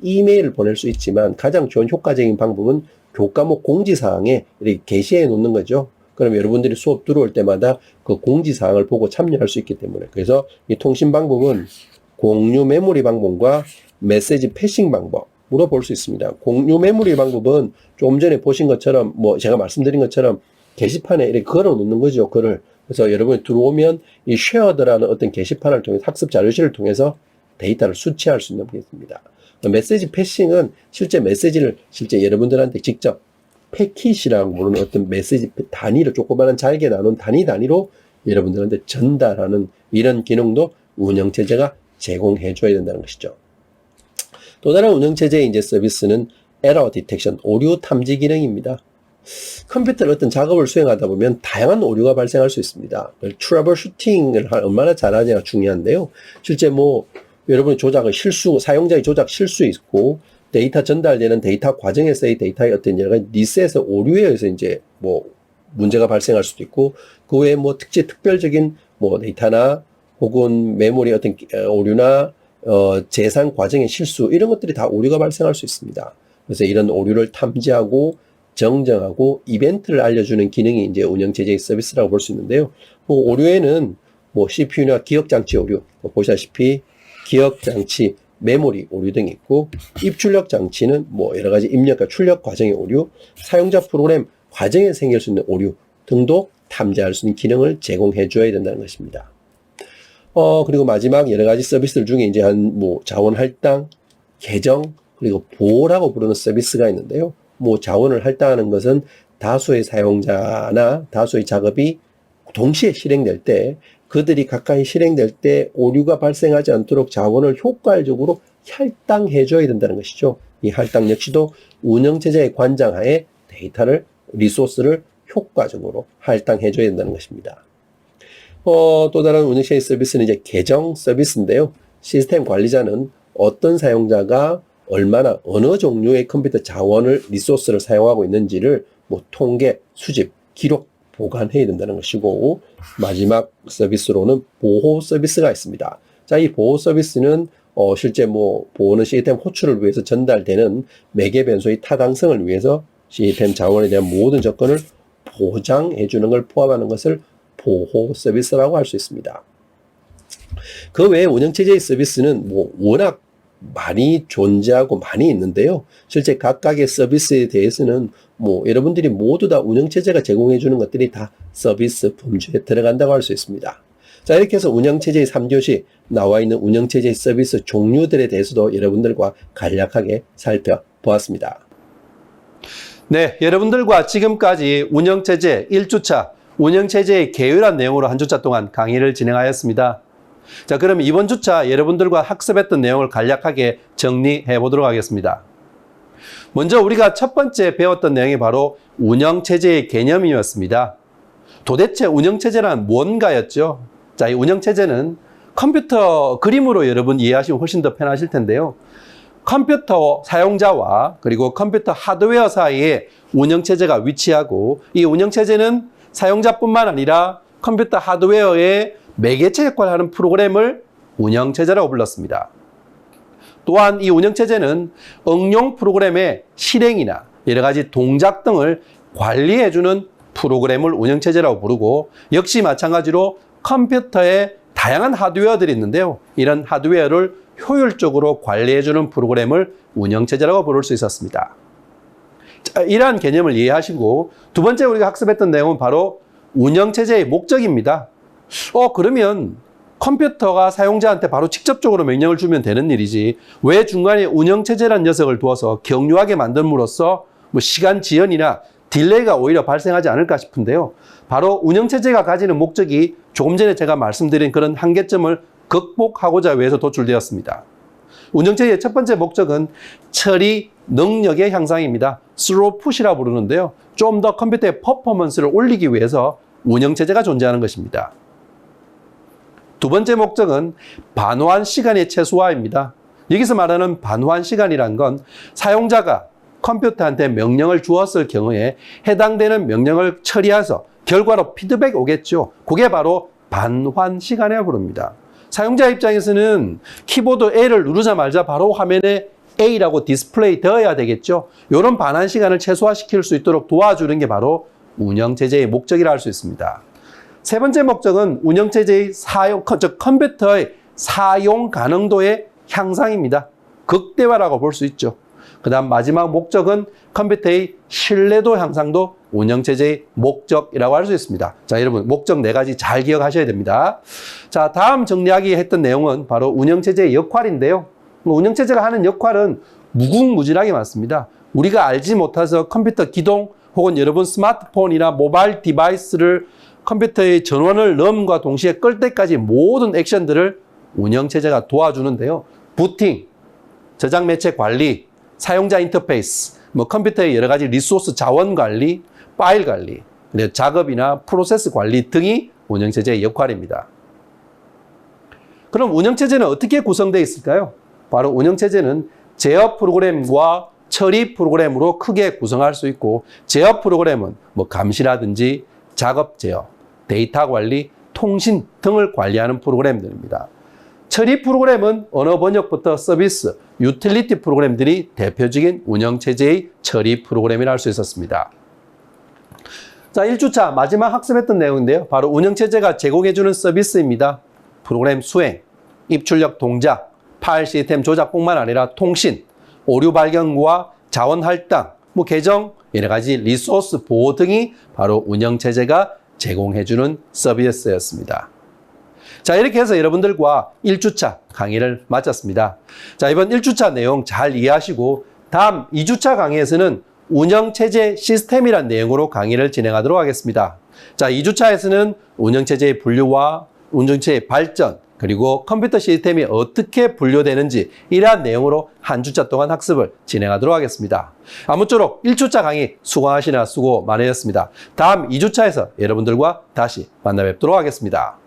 이메일을 보낼 수 있지만 가장 좋은 효과적인 방법은 교과목 공지사항에 이렇게 게시해 놓는 거죠. 그럼 여러분들이 수업 들어올 때마다 그 공지사항을 보고 참여할 수 있기 때문에. 그래서 이 통신 방법은 공유 메모리 방법과 메시지 패싱 방법으로 볼 수 있습니다. 공유 메모리 방법은 조금 전에 보신 것처럼 뭐 제가 말씀드린 것처럼 게시판에 이렇게 걸어 놓는 거죠. 글을. 그래서 여러분이 들어오면 이 쉐어드라는 어떤 게시판을 통해서 학습 자료실을 통해서 데이터를 수치할 수 있는 게 있습니다. 메시지 패싱은 실제 메시지를 실제 여러분들한테 직접 패킷이라고 부르는 어떤 메시지 단위로 조그마한 잘게 나눈 단위로 여러분들한테 전달하는 이런 기능도 운영체제가 제공해 줘야 된다는 것이죠. 또 다른 운영체제의 이제 서비스는 에러 디텍션, 오류 탐지 기능입니다. 컴퓨터를 어떤 작업을 수행하다 보면 다양한 오류가 발생할 수 있습니다. 트러블 슈팅을 얼마나 잘하냐가 중요한데요. 실제 뭐 여러분의 조작의 실수, 사용자의 조작 실수 있고 데이터 전달되는 데이터 과정에서의 데이터의 어떤 여러 가지 리셋의 오류에 의해서 이제 뭐 문제가 발생할 수도 있고 그 외에 뭐 특별적인 뭐 데이터나 혹은 메모리 어떤 오류나 재산 과정의 실수 이런 것들이 다 오류가 발생할 수 있습니다. 그래서 이런 오류를 탐지하고 정정하고 이벤트를 알려주는 기능이 이제 운영체제의 서비스라고 볼 수 있는데요. 뭐 오류에는 뭐 CPU나 기억장치 오류, 보시다시피 기억장치, 메모리 오류 등이 있고 입출력 장치는 뭐 여러 가지 입력과 출력 과정의 오류, 사용자 프로그램 과정에 생길 수 있는 오류 등도 탐지할 수 있는 기능을 제공해 줘야 된다는 것입니다. 그리고 마지막 여러 가지 서비스들 중에 이제 한 뭐 자원 할당, 계정, 그리고 보호라고 부르는 서비스가 있는데요. 뭐 자원을 할당하는 것은 다수의 사용자나 다수의 작업이 동시에 실행될 때 그들이 가까이 실행될 때 오류가 발생하지 않도록 자원을 효과적으로 할당해 줘야 된다는 것이죠. 이 할당 역시도 운영체제의 관장하에 데이터를, 리소스를 효과적으로 할당해 줘야 된다는 것입니다. 또 다른 운영체제 서비스는 이제 계정 서비스인데요. 시스템 관리자는 어떤 사용자가 얼마나 어느 종류의 컴퓨터 자원을, 리소스를 사용하고 있는지를 뭐 통계, 수집, 기록, 보관해야 된다는 것이고 마지막 서비스로는 보호 서비스가 있습니다. 자, 이 보호 서비스는 실제 뭐 보호는 시스템 호출을 위해서 전달되는 매개 변수의 타당성을 위해서 시스템 자원에 대한 모든 조건을 보장해 주는 걸 포함하는 것을 보호 서비스라고 할 수 있습니다. 그 외에 운영체제의 서비스는 뭐 워낙 많이 존재하고 많이 있는데요. 실제 각각의 서비스에 대해서는 뭐 여러분들이 모두 다 운영체제가 제공해 주는 것들이 다 서비스 범주에 들어간다고 할 수 있습니다. 자, 이렇게 해서 운영체제의 3교시 나와 있는 운영체제의 서비스 종류들에 대해서도 여러분들과 간략하게 살펴보았습니다. 네, 여러분들과 지금까지 운영체제 1주차, 운영체제의 개요란 내용으로 한 주차 동안 강의를 진행하였습니다. 자, 그럼 이번 주차 여러분들과 학습했던 내용을 간략하게 정리해 보도록 하겠습니다. 먼저 우리가 첫 번째 배웠던 내용이 바로 운영체제의 개념이었습니다. 도대체 운영체제란 뭔가였죠? 자, 이 운영체제는 컴퓨터 그림으로 여러분 이해하시면 훨씬 더 편하실 텐데요. 컴퓨터 사용자와 그리고 컴퓨터 하드웨어 사이에 운영체제가 위치하고 이 운영체제는 사용자뿐만 아니라 컴퓨터 하드웨어의 매개체 역할을 하는 프로그램을 운영체제라고 불렀습니다. 또한 이 운영체제는 응용 프로그램의 실행이나 여러 가지 동작 등을 관리해주는 프로그램을 운영체제라고 부르고 역시 마찬가지로 컴퓨터에 다양한 하드웨어들이 있는데요. 이런 하드웨어를 효율적으로 관리해주는 프로그램을 운영체제라고 부를 수 있었습니다. 자, 이러한 개념을 이해하시고 두 번째 우리가 학습했던 내용은 바로 운영체제의 목적입니다. 그러면 컴퓨터가 사용자한테 바로 직접적으로 명령을 주면 되는 일이지 왜 중간에 운영체제라는 녀석을 두어서 경유하게 만듦으로써 뭐 시간 지연이나 딜레이가 오히려 발생하지 않을까 싶은데요. 바로 운영체제가 가지는 목적이 조금 전에 제가 말씀드린 그런 한계점을 극복하고자 위해서 도출되었습니다. 운영체제의 첫 번째 목적은 처리 능력의 향상입니다. 스로푸시라고 부르는데요. 좀 더 컴퓨터의 퍼포먼스를 올리기 위해서 운영체제가 존재하는 것입니다. 두 번째 목적은 반환 시간의 최소화입니다. 여기서 말하는 반환 시간이란 건 사용자가 컴퓨터한테 명령을 주었을 경우에 해당되는 명령을 처리해서 결과로 피드백이 오겠죠. 그게 바로 반환 시간이라고 부릅니다. 사용자 입장에서는 키보드 A를 누르자마자 바로 화면에 A라고 디스플레이 되어야 되겠죠. 이런 반환 시간을 최소화시킬 수 있도록 도와주는 게 바로 운영체제의 목적이라 할 수 있습니다. 세 번째 목적은 운영체제의 즉 컴퓨터의 사용 가능도의 향상입니다. 극대화라고 볼 수 있죠. 그 다음 마지막 목적은 컴퓨터의 신뢰도 향상도 운영체제의 목적이라고 할 수 있습니다. 자, 여러분 목적 4가지 잘 기억하셔야 됩니다. 자, 다음 정리하기 했던 내용은 바로 운영체제의 역할인데요. 운영체제가 하는 역할은 무궁무진하게 많습니다. 우리가 알지 못해서 컴퓨터 기동 혹은 여러분 스마트폰이나 모바일 디바이스를 컴퓨터의 전원을 넣음과 동시에 끌 때까지 모든 액션들을 운영체제가 도와주는데요. 부팅, 저장 매체 관리, 사용자 인터페이스, 컴퓨터의 여러 가지 리소스 자원 관리, 파일 관리, 작업이나 프로세스 관리 등이 운영체제의 역할입니다. 그럼 운영체제는 어떻게 구성되어 있을까요? 바로 운영체제는 제어 프로그램과 처리 프로그램으로 크게 구성할 수 있고 제어 프로그램은 감시라든지 작업 제어, 데이터 관리, 통신 등을 관리하는 프로그램들입니다. 처리 프로그램은 언어 번역부터 서비스, 유틸리티 프로그램들이 대표적인 운영체제의 처리 프로그램이라 할 수 있었습니다. 자, 1주차 마지막 학습했던 내용인데요. 바로 운영체제가 제공해주는 서비스입니다. 프로그램 수행, 입출력 동작, 파일 시스템 조작뿐만 아니라 통신, 오류 발견과 자원 할당, 계정, 여러 가지 리소스 보호 등이 바로 운영체제가 제공해주는 서비스였습니다. 자, 이렇게 해서 여러분들과 1주차 강의를 마쳤습니다. 자, 이번 1주차 내용 잘 이해하시고 다음 2주차 강의에서는 운영체제 시스템이란 내용으로 강의를 진행하도록 하겠습니다. 자, 2주차에서는 운영체제의 분류와 운영체제의 발전, 그리고 컴퓨터 시스템이 어떻게 분류되는지 이러한 내용으로 한 주차 동안 학습을 진행하도록 하겠습니다. 아무쪼록 1주차 강의 수고하시나 수고 많으셨습니다. 다음 2주차에서 여러분들과 다시 만나 뵙도록 하겠습니다.